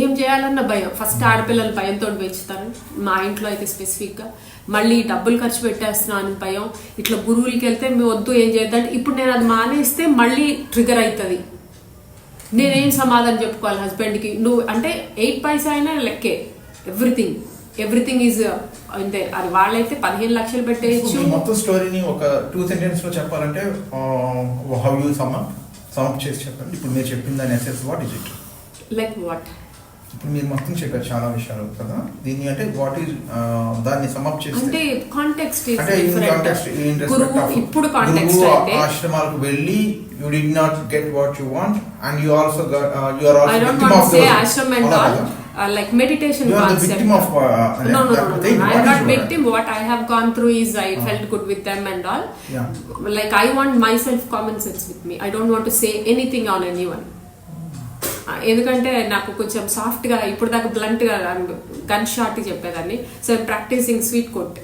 ఏం చేయాలన్న భయం. ఫస్ట్ ఆడపిల్లలు భయంతో పెంచుతారు మా ఇంట్లో అయితే స్పెసిఫిక్గా. మళ్ళీ డబ్బులు ఖర్చు పెట్టేస్తున్నాను అని భయం. ఇట్లా గురువులకి వెళ్తే మేము వద్దు ఏం చేద్దాం, ఇప్పుడు నేను అది మానేస్తే మళ్ళీ ట్రిగర్ అవుతుంది. నేనేం సమాధానం చెప్పుకోవాలి హస్బెండ్కి? నువ్వు అంటే 8 పైసా అయినా లెక్కే, ఎవ్రీథింగ్ ఈజ్ అంతే. అది వాళ్ళైతే 15 లక్షలు పెట్టేయచ్చు. మొత్తం స్టోరీని ఒక 2 sentences లో చెప్పాలంటే హౌ యూ సమ్ చేసి చెప్పండి. ఇప్పుడు మీరు చెప్పిన దాని essence what is it? Like what? ఇప్పుడు మీరు మొత్తం చెప్పారు చాలా విషయాలు కదా, దీన్ని అంటే వాట్ ఈజ్ దాన్ని సమప్ చేస్తే అంటే కాంటెక్స్ట్ ఇస్ అంటే డిఫరెంట్. గురువు ఇప్పుడు కాంటెక్స్ట్ అయితే ఆశ్రమాలకు వెళ్ళి you did not get what you want and you also got you are also I don't want to say ashram and all like meditation you are concept. the victim of no I am not victim. What I have gone through is I felt good with them and all. Like I want myself common sense with me. I don't want to say anything on anyone. ఎందుకంటే నాకు కొంచెం సాఫ్ట్గా ఇప్పుడు దాకా బ్లంట్గా gun shot చెప్పేదాన్ని. So practising sweet coat.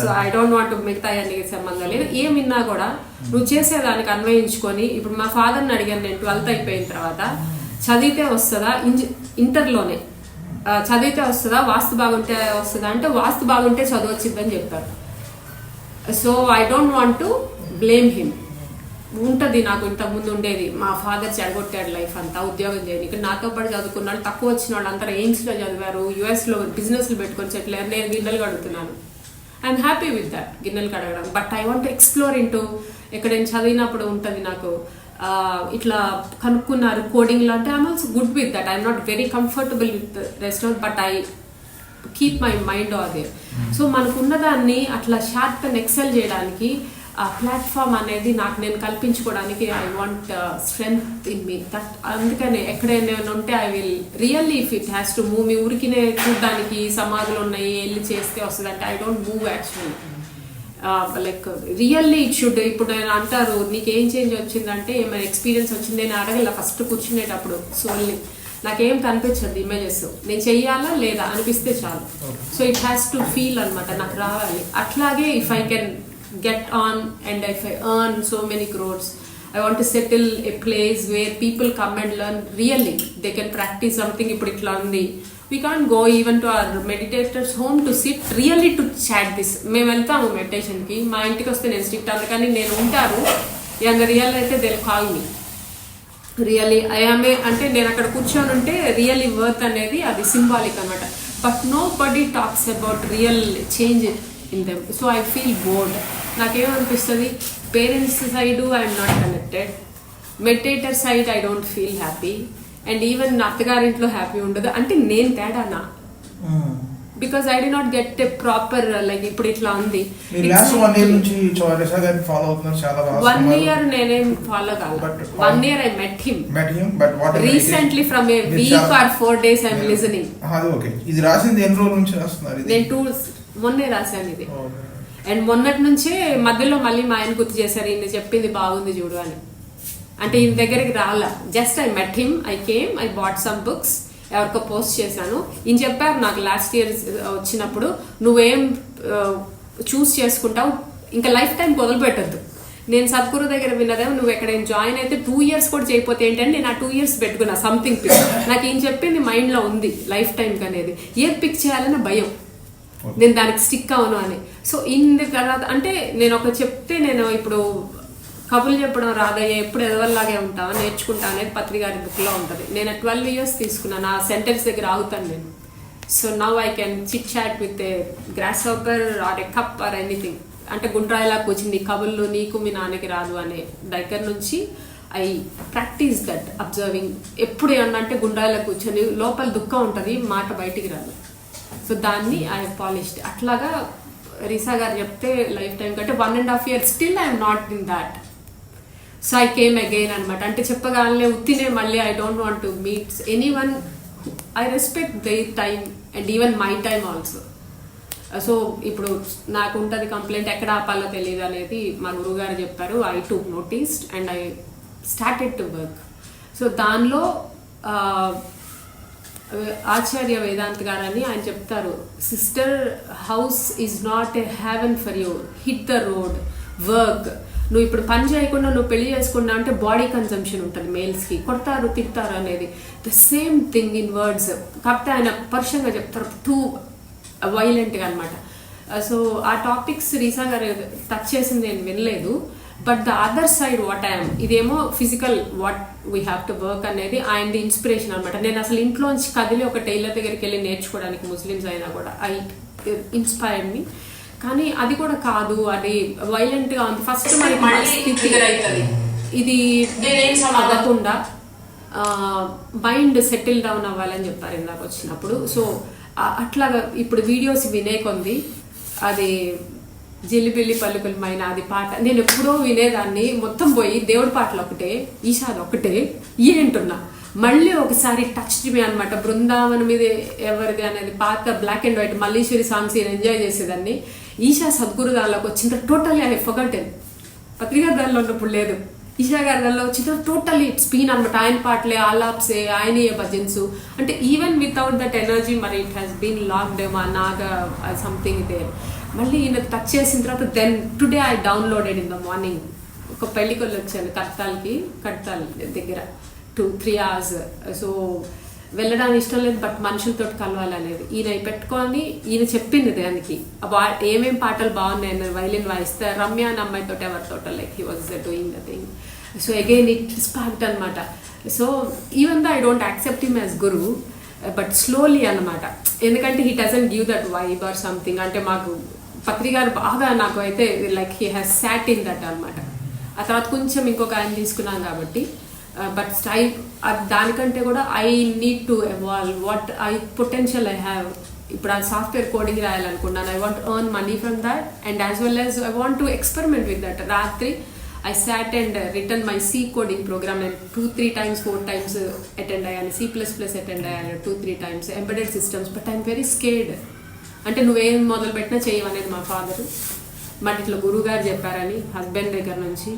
So I don't want మిగతా అన్ని సంబంధం లేదు. ఏం విన్నా కూడా నువ్వు చేసేదానికి అన్వయించుకొని. ఇప్పుడు మా ఫాదర్ని అడిగాను నేను 12th అయిపోయిన తర్వాత, చదివితే వస్తుందా, ఇంటర్లోనే చదివితే వస్తుందా, వాస్తు బాగుంటే వస్తుందా అంటే వాస్తు బాగుంటే చదువు వచ్చిందని చెప్పారు. So I don't want to blame him. ఉంటుంది నాకు ఇంతకుముందు ఉండేది, మా ఫాదర్ చెడగొట్టాడు లైఫ్ అంతా ఉద్యోగం చేయని. ఇక్కడ నాతో పాటు చదువుకున్న వాళ్ళు తక్కువ వచ్చిన వాళ్ళు అందరూ ఎయిమ్స్లో చదివారు, యుఎస్లో బిజినెస్లు పెట్టుకొని సెటిల్ అయ్యారు. నేను గిన్నెలు కడుగుతున్నాను. ఐఎమ్ హ్యాపీ విత్ దట్, గిన్నెలు కడగడం. But I want explore into. ఇక్కడ నేను చదివినప్పుడు ఉంటుంది నాకు ఇట్లా కనుక్కున్నారు కోడింగ్లో అంటే I'm also good with that. I'm not very comfortable with restaurant but I keep my mind are there. So మనకున్న దాన్ని అట్లా షార్ప్ అండ్ ఎక్సెల్ చేయడానికి ఆ ప్లాట్ఫామ్ అనేది నాకు నేను కల్పించుకోవడానికి I want strength in me that. అందుకనే ఎక్కడైనా ఉంటే I will really if it has to move, మీ ఊరికినే చూడడానికి సమాధులు ఉన్నాయి వెళ్ళి చేస్తే వస్తుంది అంటే I don't move actually. Like really it should. ఇప్పుడు నేను అంటారు నీకు ఏం చేంజ్ వచ్చిందంటే ఏమైనా ఎక్స్పీరియన్స్ వచ్చింది, నేను అడగల ఫస్ట్ కూర్చునేటప్పుడు సోల్ని నాకేం కనిపించదు ఇమేజెస్, నేను చెయ్యాలా లేదా అనిపిస్తే చాలు. So it has to feel అనమాట, నాకు రావాలి. అట్లాగే if I can get on and if I earn so many crores, I want to settle a place where people come and learn really. They can practice something. Ippudu itla undi, we can't go even to our meditators home to sit really to chat this. మేము వెళ్తాము meditation కి, మా ఇంటికి వస్తే నేను strict అందుకని నేను ఉంటారు యంగ్ రియల్ అయితే they call me really I am అంటే నేను అక్కడ కూర్చొని ఉంటే రియల్లీ వర్త్ అనేది అది సింబాలిక్ అనమాట. But nobody talks about real change in them. So I feel bored. నాకేమనిపిస్తుంది, parents side I'm not connected, meditator side I don't feel happy, and even అత్తగారింట్లో హ్యాపీ ఉండదు. అంటే నేను తేడానా? Because I did not get a proper like ఇప్పుడు ఇట్లా ఉంది. 1 year నేనేం ఫాలో కాదు. 1 year I met him recently from a week or 4 days I'm listening. ఇది రాసింది ఎన్ని రోజుల నుంచి రాస్తున్నారు? నేను మొన్నే రాశాను ఇది. అండ్ మొన్నటి నుంచే మధ్యలో మళ్ళీ మా ఆయన గుర్తు చేశారు, ఈయన చెప్పింది బాగుంది చూడు అని. అంటే ఈయన దగ్గరికి రాలా, just I met him, I came, I bought some books, ఎవరికో పోస్ట్ చేశాను. ఈయన చెప్పారు నాకు లాస్ట్ ఇయర్ వచ్చినప్పుడు, నువ్వేం చూస్ చేసుకుంటావు ఇంకా లైఫ్ టైం వదిలిపెట్టద్దు. నేను సద్గురు దగ్గర విన్నదేమో నువ్వు ఎక్కడైనా జాయిన్ అయితే 2 years కూడా చేయకపోతే ఏంటంటే నేను ఆ 2 years పెట్టుకున్నా సంథింగ్ పిక్. నాకు ఈయన చెప్పింది మైండ్లో ఉంది లైఫ్ టైంకి అనేది, ఏది పిక్ చేయాలన్న భయం, నేను దానికి స్టిక్ అవను అని. సో ఇన్ తర్వాత అంటే నేను ఒక చెప్తే, నేను ఇప్పుడు కబుర్లు చెప్పడం రాదయ్యా, ఎప్పుడు ఎదవల్లాగే ఉంటావా, నేర్చుకుంటా అనేది పత్రి గారి బుక్లో ఉంటుంది. నేను 12 years తీసుకున్నాను, ఆ సెంటెన్స్ దగ్గర ఆగుతాను నేను. So now I can chit chat with a grasshopper or a cup or anything. అంటే గుండ్రాయిలా కూర్చుంది కబుర్లు నీకు మీ నాన్నకి రాదు అనే దగ్గర నుంచి ఐ ప్రాక్టీస్ దట్ అబ్జర్వింగ్. ఎప్పుడు ఏమన్నా అంటే గుండ్రాయిలా కూర్చొని లోపల దుఃఖం ఉంటుంది, మాట బయటికి రాదు. సో దాన్ని ఐ పాలిష్డ్. అట్లాగా రీసా గారు చెప్తే లైఫ్ టైం కంటే 1.5 years still I'm not in that. So I came again అనమాట. అంటే చెప్పగానే ఉత్తినే మళ్ళీ I don't want to meet any one. I respect their time and even my time also. So ఇప్పుడు నాకు ఉంటుంది కంప్లైంట్, ఎక్కడ ఆపాలో తెలియదు అనేది మా గురువు గారు చెప్పారు. I took noticed and I started to work. So దానిలో ఆచార్య వేదాంత్ గారని ఆయన చెప్తారు, sister house is not a heaven for you, hit the road, work. నువ్వు ఇప్పుడు పని చేయకుండా నువ్వు పెళ్లి చేసుకున్నా అంటే బాడీ కన్సంప్షన్ ఉంటుంది, మేల్స్కి కొడతారు తిడతారు అనేది. The same thing in words, కాకపోతే ఆయన పరుషంగా చెప్తారు, టూ వైలెంట్గా అనమాట. సో ఆ టాపిక్స్ రీసా గారు టచ్ చేసింది నేను వినలేదు. But the other side what I'm, ఇదేమో physical what we have to work అనేది ఆయనది ఇన్స్పిరేషన్ అనమాట. నేను అసలు ఇంట్లోంచి కదిలి ఒక టైలర్ దగ్గరికి వెళ్ళి నేర్చుకోవడానికి, ముస్లిమ్స్ అయినా కూడా ఐ ఇన్స్పైర్డ్ మీ. కానీ అది కూడా కాదు, అది వైలెంట్గా ఉంది. ఫస్ట్ మనకి ఇది అవ్వకుండా మైండ్ సెటిల్ డౌన్ అవ్వాలని చెప్పారు ఇందాక వచ్చినప్పుడు. సో అట్లాగా ఇప్పుడు వీడియోస్ వినే కొంది, అది జిల్లిబిల్లి పలుకులమైన అది పాట నేను ఎప్పుడో వినేదాన్ని, మొత్తం పోయి దేవుడి పాటలు ఒకటే, ఈషాది ఒకటే ఏంటున్నా. మళ్ళీ ఒకసారి టచ్ మీ అనమాట. బృందావనం మీద ఎవరిది అనేది పాత black and white Malliswari songs enjoy చేసేదాన్ని. ఈషా సద్గురు దానిలోకి వచ్చిన టోటల్లీ ఐ ఫర్గాటెన్. పత్రికా దానిలో ఉన్నప్పుడు లేదు, ఈషా గారి దానిలో వచ్చిన టోటల్లీ ఇట్స్ బీన్ అనమాట. ఆయన పాటలే, ఆలాప్సే, ఆయనయే భజన్స్. అంటే ఈవెన్ వితౌట్ దట్ ఎనర్జీ మరి ఇట్ హ్యాస్ బీన్ లాక్డ్ మా నాగా సంథింగ్ దేర్. మళ్ళీ ఈయన టచ్ చేసిన తర్వాత then today I downloaded in the morning. ఒక పెళ్ళికొల్లు వచ్చాను కడతాల్ దగ్గర 2-3 hours. సో వెళ్ళడానికి ఇష్టం లేదు, బట్ మనుషులతో కలవాలనేది ఈయన పెట్టుకొని ఈయన చెప్పింది దానికి ఏమేం పాటలు బాగున్నాయి. వైలిన్ వాయిస్తే రమ్య అన్న అమ్మాయితో ఎవరితోట like he was doing the thing. So again it sparked అనమాట. So even though I don't accept him as guru, but slowly అనమాట. ఎందుకంటే he doesn't give that vibe or something. అంటే మాకు పత్రికారు బాగా నాకు అయితే like he has sat in that అనమాట. ఆ తర్వాత కొంచెం ఇంకొక ఆయన తీసుకున్నాం కాబట్టి, బట్ స్టైల్ దానికంటే కూడా I need to evolve what I potential I have ఇప్పుడు ఆ సాఫ్ట్వేర్ కోడింగ్ రాయాలనుకున్నాను. I want earn money from that and as well as I want to experiment with that. రాత్రి I sat and written my C coding program and 2-3 times 4 times attend అయ్యాను. C++ attend అయ్యాను 2-3 times. Embedded systems, but I'm very scared. అంటే నువ్వేం మొదలు పెట్టినా చేయమనేది మా father. But ఇట్లా గురువు గారు చెప్పారని హస్బెండ్ దగ్గర నుంచి.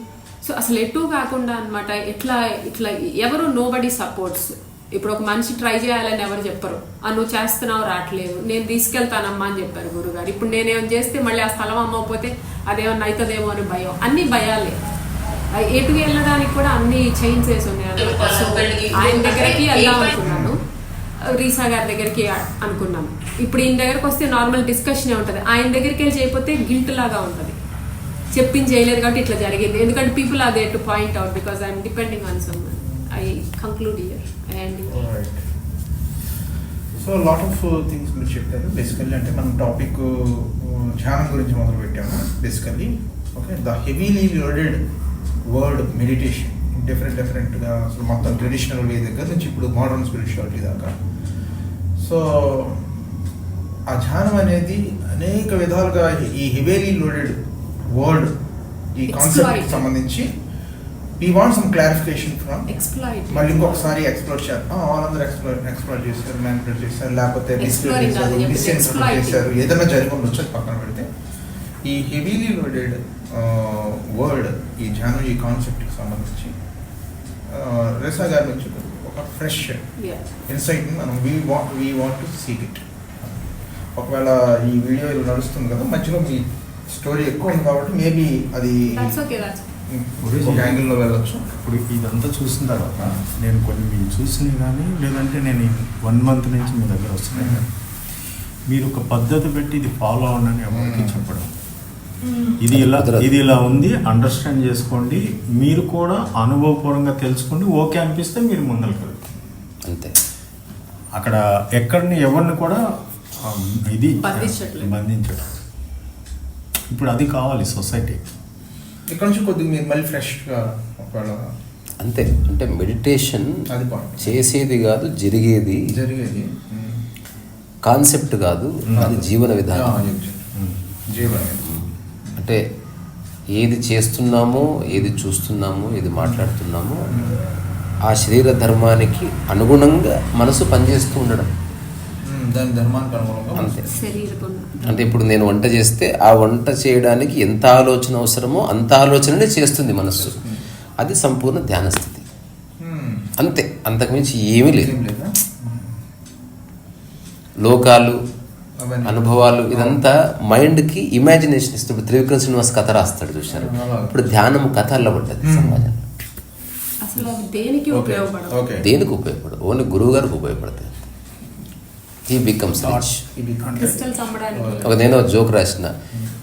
సో అసలు ఎటు కాకుండా అనమాట. ఇట్లా ఎవరు నోబడీ సపోర్ట్స్. ఇప్పుడు ఒక మనిషి ట్రై చేయాలని ఎవరు చెప్పరు. నువ్వు చేస్తున్నావు రావట్లేదు, నేను తీసుకెళ్తానమ్మా అని చెప్పారు గురుగారు. ఇప్పుడు నేనేం చేస్తే మళ్ళీ ఆ స్థలం అమ్మకపోతే అదేమన్నా అవుతుందేమో అని భయం. అన్ని భయాలే. ఎటు వెళ్ళడానికి కూడా అన్ని చేంజ్ చేసి ఉన్నాయి. సో ఆయన దగ్గరికి వెళ్దాం అనుకున్నాను, రీసా గారి దగ్గరికి అనుకున్నాను. ఇప్పుడు ఈయన దగ్గరకు వస్తే నార్మల్ డిస్కషనే ఉంటుంది. ఆయన దగ్గరికి వెళ్ళి చేయకపోతే గిల్ట్ లాగా ఉంటుంది. చెప్పింది చేయలేదు కాబట్టి ఇట్లా జరిగింది. ఎందుకంటే people are there to point out because I'm depending on some. I conclude here. So lot of things మీరు చెప్పారు. బేసికల్లీ అంటే మనం టాపిక్ ధ్యానం గురించి మొదలు పెట్టాము. Basically okay, the heavily loaded word meditation డిఫరెంట్గా అసలు మొత్తం ట్రెడిషనల్ వే దగ్గర నుంచి ఇప్పుడు మోడర్న్ స్పిరిచువాలిటీ దాకా. సో ఆ ధ్యానం అనేది అనేక విధాలుగా ఈ హెవీలీ లోడెడ్ వర్డ్ ఈ కాన్సెప్ట్ సంబంధించి we want some clarification from. మళ్ళీ ఇంకొకసారి ఎక్స్ప్లోర్ చేయాలి. వాళ్ళందరూ ఎక్స్ప్లోర్ చేశారు, మ్యానిపులేట్ చేశారు, లేకపోతే మిస్ఇన్టర్ప్రిట్ చేశారు, ఏదైనా జరిగి ఉండొచ్చు, అది పక్కన పెడితే ఈ హెవీలీ లోడెడ్ వర్డ్ ఈ ధ్యానం ఈ కాన్సెప్ట్కి సంబంధించి రేసా గారి నుంచి ఒక ఫ్రెష్ ఇన్సైట్ని మనం we want to seek it. ఒకవేళ ఈ వీడియో ఇలా నడుస్తుంది కదా, మధ్యలో మీ స్టోరీ ఎక్కువ ఉంది కాబట్టి మేబీ అది ఒక యాంగిల్లో వెళ్ళొచ్చు. ఇప్పుడు ఇదంతా చూసిన తర్వాత నేను కొన్ని చూసినవి కానీ, లేదంటే నేను 1 month నుంచి మీ దగ్గర వస్తున్నాను కానీ, మీరు ఒక పద్ధతి పెట్టి ఇది ఫాలో అవ్వండి ఎవరికి చెప్పడం, ఇది ఇలా ఉంది, అండర్స్టాండ్ చేసుకోండి, మీరు కూడా అనుభవపూర్వంగా తెలుసుకోండి, ఓకే అనిపిస్తే మీరు ముందరికి వెళ్తారు అంతే. అక్కడ ఎక్కడిని ఎవరిని కూడా ఇది బంధించడం. ఇప్పుడు అది కావాలి సొసైటీ. ఇక్కడ నుంచి కొద్దిగా మీరు మళ్ళీ ఫ్రెష్గా ఒకవేళ అంతే. అంటే మెడిటేషన్ అది చేసేది కాదు, జరిగేది కాన్సెప్ట్ కాదు, అది జీవన విధానం. అంటే ఏది చేస్తున్నామో, ఏది చూస్తున్నామో, ఏది మాట్లాడుతున్నామో ఆ శరీర ధర్మానికి అనుగుణంగా మనసు పనిచేస్తూ ఉండడం. దాని ధర్మానికి అనుగుణంగా అంతే. అంటే ఇప్పుడు నేను వంట చేస్తే ఆ వంట చేయడానికి ఎంత ఆలోచన అవసరమో అంత ఆలోచననే చేస్తుంది మనస్సు. అది సంపూర్ణ ధ్యాన స్థితి. అంతే, అంతకుమించి ఏమీ లేదు. లోకాలు, అనుభవాలు, ఇదంతా మైండ్కి ఇమాజినేషన్ ఇస్తుంది. త్రివిక్రమ్ శ్రీనివాస్ కథ రాస్తాడు చూశారు. ఇప్పుడు ధ్యానం కథ అల్లబడ్డది సమాజంలో. దేనికి ఉపయోగపడదు, ఓన్లీ గురువు గారికి ఉపయోగపడతాయి. He becomes rich. ఒక నేను జోక్ రాసిన,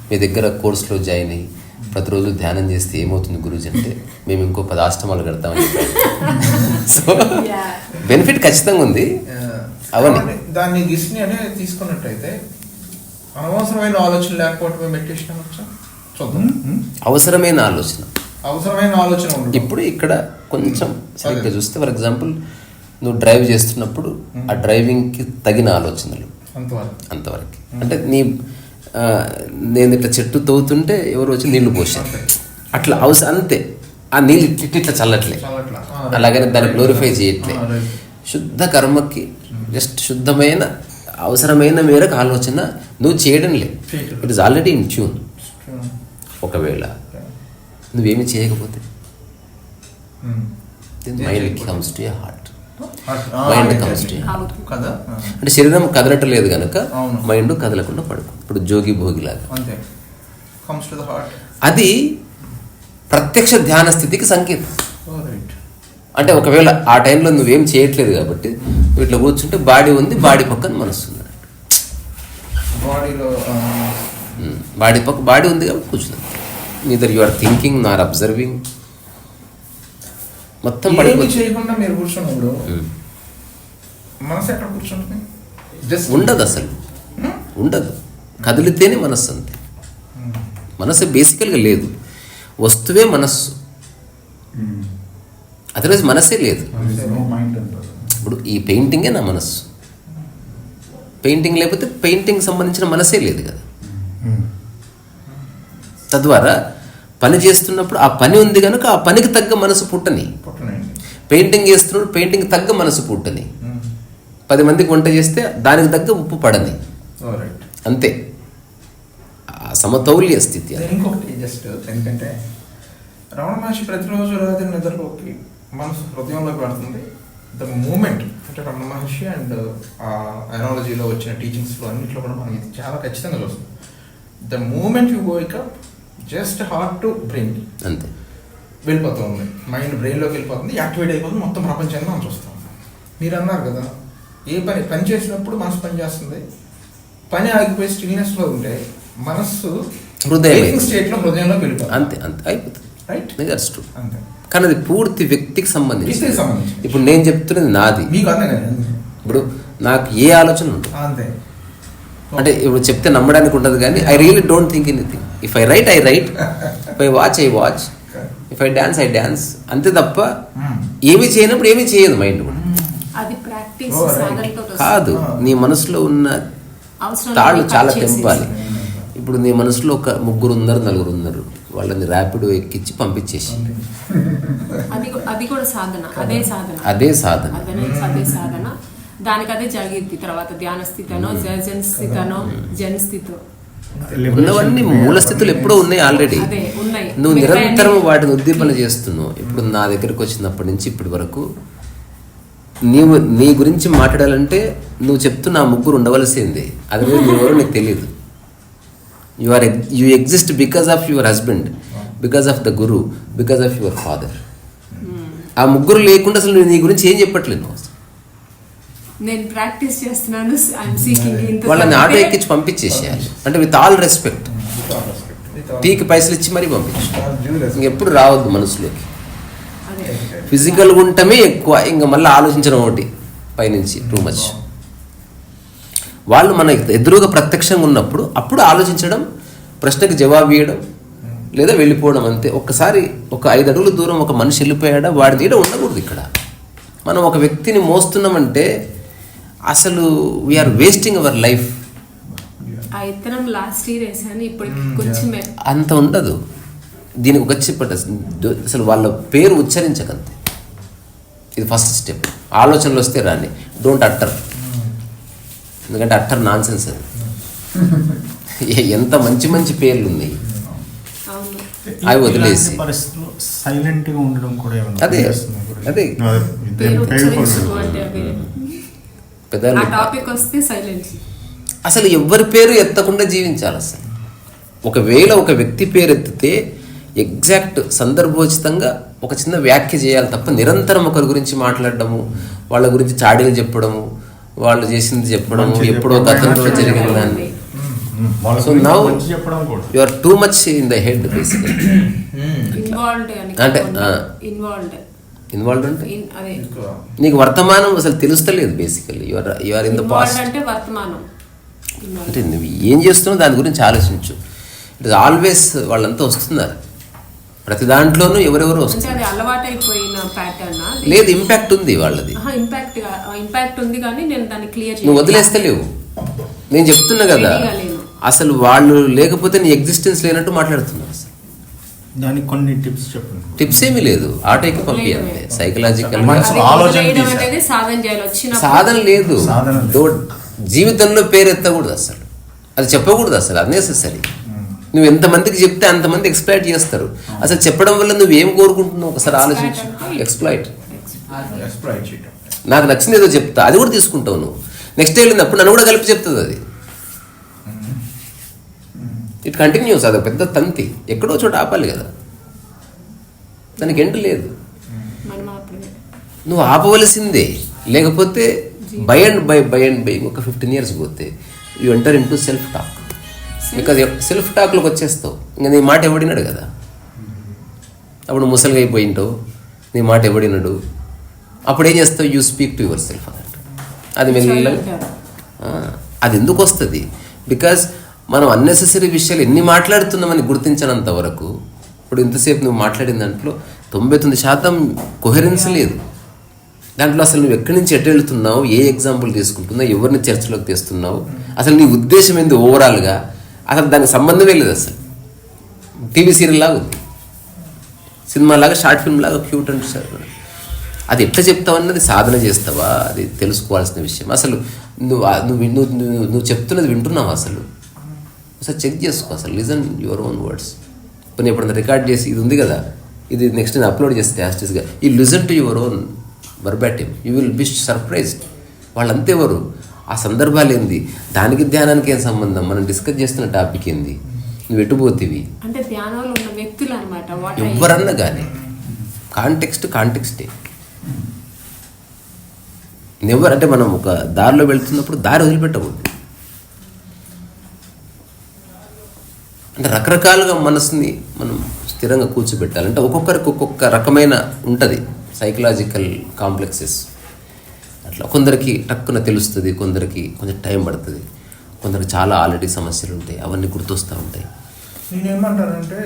మీ దగ్గర కోర్సులో జాయిన్ అయ్యి ప్రతిరోజు ధ్యానం చేస్తే ఏమవుతుంది గురూజీ అంటే, మేము ఇంకో 10 ఆశ్రమాలు కడతామని చెప్పారు. సో బెనిఫిట్ ఖచ్చితంగా ఉంది. అవన్నీ దాన్ని గిస్ని అనే తీసుకున్నట్టయితే అనవసరమైన ఆలోచన లేకపోవటమే మెడిటేషన్ అనొచ్చా? చూద్దాం. అవసరమైన ఆలోచన ఇప్పుడు ఇక్కడ కొంచెం సరిగ్గా చూస్తే, ఫర్ ఎగ్జాంపుల్ నువ్వు డ్రైవ్ చేస్తున్నప్పుడు ఆ డ్రైవింగ్కి తగిన ఆలోచనలు అంతవరకు. అంటే నేను ఇట్లా చెట్టు తవ్వుతుంటే ఎవరు వచ్చి నీళ్లు పోసారు, అట్లా అంతే. ఆ నీళ్ళు ఇట్లా చల్లట్లే, అలాగనే దాన్ని గ్లోరిఫై చేయట్లే. శుద్ధ కర్మకి జస్ట్ శుద్ధమైన అవసరమైన మేరకు ఆలోచన నువ్వు చేయడం లేదు. It is already in tune. ఒకవేళ నువ్వేమి చేయకపోతే mind comes to your heart. Mind comes to your heart. అంటే శరీరం కదలటం లేదు కనుక మైండ్ కదలకుండా పడుకో. ఇప్పుడు జోగి భోగిలాగా అది ప్రత్యక్ష ధ్యాన స్థితికి సంకేతం. అంటే ఒకవేళ ఆ టైంలో నువ్వేం చేయట్లేదు కాబట్టి ఇట్లా కూర్చుంటే బాడీ ఉంది, బాడీ పక్కన మనసు ఉంది. బాడీ ఉంది కాబట్టి కూర్చున్నాను. Neither you are thinking Nar observing. మొత్తం చేయకుండా మీరు కూర్చున్నప్పుడు మనసు ఎక్కడ కూర్చుంటుంది? ఉండదు, అసలు ఉండదు. కదిలితేనే మనస్సు. అంతే. మనసు బేసికల్గా లేదు, వస్తువే మనస్సు. అదర్వైజ్ మనసే లేదు. ఇప్పుడు ఈ పెయింటింగే నా మనస్సు. పెయింటింగ్ లేకపోతే పెయింటింగ్ సంబంధించిన మనసే లేదు కదా. తద్వారా పని చేస్తున్నప్పుడు ఆ పని ఉంది కనుక ఆ పనికి తగ్గ మనసు పుట్టని. పెయింటింగ్ చేస్తున్నప్పుడు పెయింటింగ్ తగ్గ మనసు పుట్టని. 10 మందికి వంట చేస్తే దానికి తగ్గ ఉప్పు పడని. అంతే, ఆ సమతౌల్య స్థితి. ఇంకొకటి జస్ట్ ఎందుకంటే రమణ మహర్షి ప్రతిరోజు రాత్రి నిద్రలోకి మనసు హృదయంలోకి పడుతుంది. ద మూమెంట్ అంటే రమణ మహర్షి అండ్ ఆ ఎనాలజీలో వచ్చిన టీచింగ్స్లో అన్నింటిలో కూడా మనం ఇది చాలా ఖచ్చితంగా చూస్తుంది. The moment you go up just heart to brain అంతే వెళ్ళిపోతూ ఉంది, మైండ్ బ్రెయిన్లోకి వెళ్ళిపోతుంది, యాక్టివేట్ అయిపోతుంది, మొత్తం ప్రపంచాన్ని మనం చూస్తాం. మీరు అన్నారు కదా ఏ పని చేసినప్పుడు మనసు పని చేస్తుంది, పని ఆగిపోయి స్టిల్నెస్లో ఉంటే మనస్సు స్టేట్లో హృదయంలోకి వెళ్ళిపోతుంది. అంతే అంతే అయిపోతుంది. Right, that's true. అంతే. కానీ అది పూర్తి వ్యక్తికి సంబంధించి. సంబంధించి ఇప్పుడు నేను చెప్తున్నది నాది. మీకు అంతే కదా. ఇప్పుడు నాకు ఏ ఆలోచన ఉంటుంది అంతే, అంటే ఇప్పుడు చెప్తే నమ్మడానికి ఉండదు, కానీ I really don't think anything. If I right I right, if I watch I watch, if I dance I dance. అంతే తప్ప ఏమీ చేయనప్పుడు ఏమీ చేయదు మైండ్ కూడా. అది ప్రాక్టీస్ కాదు, నీ మనసులో ఉన్న తాళ్ళు చాలా తెంపాలి. ఇప్పుడు నీ మనసులో ఒక 3 ఉన్నారు 4 ఉన్నారు, వాళ్ళని ర్యాపిడో ఎక్కించి పంపించేసి అది కూడా సాధన. అదే సాధన, అదే సాధన, అదే సాధన. దానికి అదే జరిగింది. తర్వాత ధ్యాన స్థితనో జన్ స్థితనో జన్ స్థితో ఉన్నవన్నీ మూల స్థితులు ఎప్పుడో ఉన్నాయి ఆల్రెడీ. ఉన్నాయి, నువ్వు నిరంతరం వాటిని ఉద్దీపన చేస్తున్నావు. ఇప్పుడు నా దగ్గరకు వచ్చినప్పటి నుంచి ఇప్పటి వరకు నీవు నీ గురించి మాట్లాడాలంటే నువ్వు చెప్తున్న ఆ 3 ఉండవలసిందే. అది ఎవరో నీకు తెలియదు. You exist because of your husband, because of the Guru, because of your father. ఆ 3 లేకుండా అసలు నీ గురించి ఏం చెప్పట్లేదు నువ్వు. నేను ప్రాక్టీస్ చేస్తున్నాను. వాళ్ళని ఆటో ఎక్కించి పంపించేసేయాలి. అంటే విత్ ఆల్ రెస్పెక్ట్, టీకి పైసలు ఇచ్చి మరీ పంపించు. ఇంకెప్పుడు రావద్దు మనసులోకి. ఫిజికల్గా ఉండటమే ఎక్కువ, ఇంకా మళ్ళీ ఆలోచించడం ఒకటి పైనుంచి టూ మచ్. వాళ్ళు మన ఎదురుగా ప్రత్యక్షంగా ఉన్నప్పుడు అప్పుడు ఆలోచించడం, ప్రశ్నకి జవాబు ఇవ్వడం లేదా వెళ్ళిపోవడం అంతే. ఒక్కసారి ఒక 5 అడుగుల దూరం ఒక మనిషి వెళ్ళిపోయాడా వాడి నీడ ఉండకూడదు. ఇక్కడ మనం ఒక వ్యక్తిని మోస్తున్నామంటే అసలు we're wasting our life. Last year వేసాను, ఇప్పుడు కొంచెం అంత ఉండదు. దీనికి ఒక చెప్పట అసలు వాళ్ళ పేరు ఉచ్చరించకంతే. ఇది ఫస్ట్ స్టెప్. ఆలోచనలు వస్తే రాని, డోంట్ అట్టర్. ఎందుకంటే అట్టర్ నాన్ సెన్స్. అది ఎంత మంచి మంచి పేర్లు ఉన్నాయి అవి వదిలేసి సైలెంట్గా ఉండడం కూడా అదే అదే అసలు ఎవరి పేరు ఎత్తకుండా జీవించాలి. అసలు ఒకవేళ ఒక వ్యక్తి పేరు ఎత్తితే ఎగ్జాక్ట్ సందర్భోచితంగా ఒక చిన్న వ్యాఖ్య చేయాలి తప్ప నిరంతరం ఒకరి గురించి మాట్లాడడము, వాళ్ళ గురించి చాడీలు చెప్పడము, వాళ్ళు చేసింది చెప్పడం, ఎప్పుడో గతంలో జరిగిన దాన్ని. So now you are too much in the head basically. అంటే ఇన్వాల్వ్డ్ అంటే నీకు వర్తమానం అసలు తెలుస్తలేదు. Basically you are in the past. అంటే నువ్వు ఏం చేస్తున్నావు దాని గురించి ఆలోచించు. ఇట్ ఇస్ ఆల్వేస్ వాళ్ళంతా వస్తున్నారు, ప్రతి దాంట్లోనూ ఎవరెవరు వస్తున్నారు. లేదు, ఇంపాక్ట్ ఉంది వాళ్ళది. నువ్వు వదిలేస్తలేవు. నేను చెప్తున్నా కదా, అసలు వాళ్ళు లేకపోతే నీ ఎగ్జిస్టెన్స్ లేనట్టు మాట్లాడుతున్నావు. అసలు దానికి కొన్ని టిప్స్ చెప్పండి. టిప్స్ ఏమీ లేదు, ఆటోకి పంపించాలి. సైకలాజికల్ సాధన లేదు. జీవితంలో పేరు ఎత్తకూడదు అసలు, అది చెప్పకూడదు అసలు, అన్నెసెసరీ. నువ్వు ఎంతమందికి చెప్తే అంతమంది ఎక్స్ప్లాయిట్ చేస్తారు. అసలు చెప్పడం వల్ల నువ్వేం కోరుకుంటున్నావు ఒకసారి ఆలోచించు. ఎక్స్ప్లాయిట్. నాకు నచ్చింది ఏదో చెప్తా, అది కూడా తీసుకుంటావు నువ్వు. నెక్స్ట్ వెళ్ళినప్పుడు నన్ను కూడా కలిపి చెప్తుంది అది. It continues. అది పెద్ద తంతి, ఎక్కడో చోట ఆపాలి కదా, దానికి ఎండ్ లేదు. నువ్వు ఆపవలసిందే. లేకపోతే బై అండ్ బై ఒక 15 years పోతే you enter into self talk. Because self టాక్లోకి వచ్చేస్తావు. ఇంకా నీ మాట ఎవడినాడు కదా, అప్పుడు ముసలిగా అయిపోయింటావు. నీ మాట ఎవడినాడు, అప్పుడు ఏం చేస్తావు? You speak to your self అన్నట్టు. అది మెల్లగా అది ఎందుకు వస్తుంది? బికాజ్ మనం అన్నెసెసరీ విషయాలు ఎన్ని మాట్లాడుతున్నామని గుర్తించినంత వరకు, ఇప్పుడు ఇంతసేపు నువ్వు మాట్లాడిన దాంట్లో 99% కొహెరెన్స్ లేదు. దాంట్లో అసలు నువ్వు ఎక్కడి నుంచి ఎటు వెళ్తున్నావు, ఏ ఎగ్జాంపుల్ తీసుకుంటున్నావు, ఎవరిని చర్చలోకి తెస్తున్నావు, అసలు నీ ఉద్దేశం ఏంది ఓవరాల్గా, అసలు దానికి సంబంధమే లేదు. అసలు టీవీ సీరియల్ లాగా ఉంది, సినిమా లాగా, షార్ట్ ఫిల్మ్ లాగా క్యూట్ అంటే అది ఎట్లా చెప్తావు అన్నది సాధన చేస్తావా, అది తెలుసుకోవాల్సిన విషయం. అసలు నువ్వు చెప్తున్నది వింటున్నావా, అసలు చెక్ చేసుకో, అసలు లిజన్ యువర్ ఓన్ వర్డ్స్. ఇప్పుడు ఎప్పుడన్నా రికార్డ్ చేసి ఇది ఉంది కదా, ఇది నెక్స్ట్ నేను అప్లోడ్ చేస్తే యాస్టిస్గా, ఈ listen to your own verbatim, you will be surprised. వాళ్ళంతెవరు, ఆ సందర్భాలు ఏంది, దానికి ధ్యానానికి ఏం సంబంధం, మనం డిస్కస్ చేస్తున్న టాపిక్ ఏంది, నువ్వు ఎటుపోతివి అంటే ధ్యానంలో ఉన్న వ్యక్తులు అనమాట. ఎవరన్నా కానీ కాంటెక్స్టే. నెవర్ అంటే మనం ఒక దారిలో వెళ్తున్నప్పుడు దారి వదిలిపెట్టకూడదు. అంటే రకరకాలుగా మనసుని మనం స్థిరంగా కూర్చోబెట్టాలంటే ఒక్కొక్కరికి ఒక్కొక్క రకమైన ఉంటుంది సైకలాజికల్ కాంప్లెక్సెస్. అట్లా కొందరికి టక్కున తెలుస్తుంది, కొందరికి కొంచెం టైం పడుతుంది, కొందరికి చాలా ఆల్రెడీ సమస్యలు ఉంటాయి, అవన్నీ గుర్తొస్తూ ఉంటాయి. నేనేమంటానంటే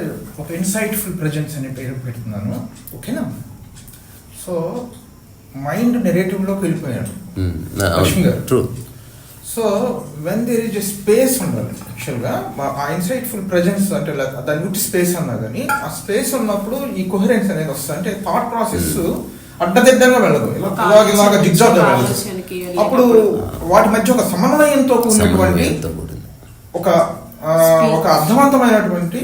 ఒక ఇన్సైట్ఫుల్ ప్రెజెన్స్ అనే పేరు పెడుతున్నాను, ఓకేనా? సో మైండ్ నెరేటివ్లోకి వెళ్ళిపోయాడు true. So when there is a space ఉండాలి యాక్చువల్గా. ఆ ఇన్సైట్ఫుల్ ప్రెజెన్స్ అంటే దాని గురించి స్పేస్ అన్నా కానీ ఆ స్పేస్ ఉన్నప్పుడు ఈ కొహరెన్స్ అనేది వస్తుంది. అంటే థాట్ ప్రాసెస్ అడ్డదిడ్డంగా వెళ్ళదు, ఇలాగ జిగ్జాగ్గా వెళ్ళదు. అప్పుడు వాటి మధ్య ఒక సమన్వయంతో కూడినటువంటి ఒక అర్థవంతమైనటువంటి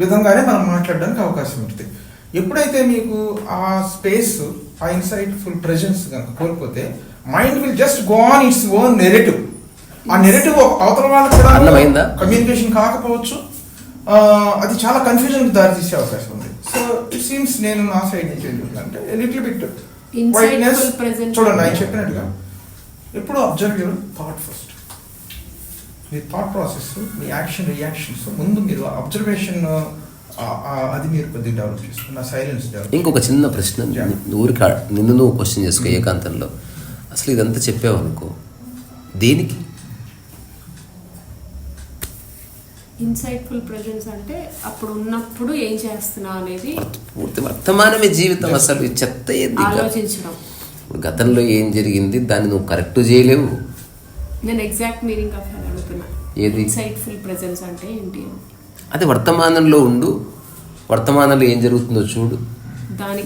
విధంగానే మనం మాట్లాడడానికి అవకాశం ఉంటుంది. ఎప్పుడైతే మీకు ఆ స్పేస్, ఆ ఇన్సైట్ఫుల్ ప్రెజెన్స్ కనుక కోల్పోతే mind will just go on its own narrative. ఆ నెరేటివ్ అవతల వాళ్ళకి కూడా కమ్యూనికేషన్ కాకపోవచ్చు, అది చాలా కన్ఫ్యూజన్కి దారితీసే అవకాశం ఉంది. సో ఇట్ సీమ్స్ నేను నా సైడ్ నుంచి ఏంటంటే లిటిల్ బిట్ వైట్నెస్. చూడండి ఆయన చెప్పినట్టుగా ఎప్పుడు observe your thought first. Me thought process, me action reactions ముందు మీరు అబ్జర్వేషన్ అది మీరు కొద్దిగా డెవలప్ చేసుకున్న సైలెన్స్ డెవలప్. ఇంకొక చిన్న ప్రశ్న, ఊరికి నిన్ను నువ్వు క్వశ్చన్ చేసుకో ఏకాంతంలో. అసలు ఇదంతా చెప్పావు అనుకో, దేనికి? ఇన్సైట్ఫుల్ ప్రెజెన్స్ అంటే అప్పుడు ఉన్నప్పుడు ఏం చేస్తున్నా అనేది పూర్తి వర్తమానమే జీవితం. అసలు చెత్త ఆలోచించడం. గతంలో ఏం జరిగింది దాన్ని నువ్వు కరెక్ట్ చేయలేవు. నేను ఎగ్జాక్ట్ మీనింగ్ ఆఫ్ అడుగుతున్నా, ఏది ఇన్సైట్ఫుల్ ప్రెజెన్స్ అంటే ఏంటి? అది వర్తమానంలో ఉండు, వర్తమానంలో ఏం జరుగుతుందో చూడు,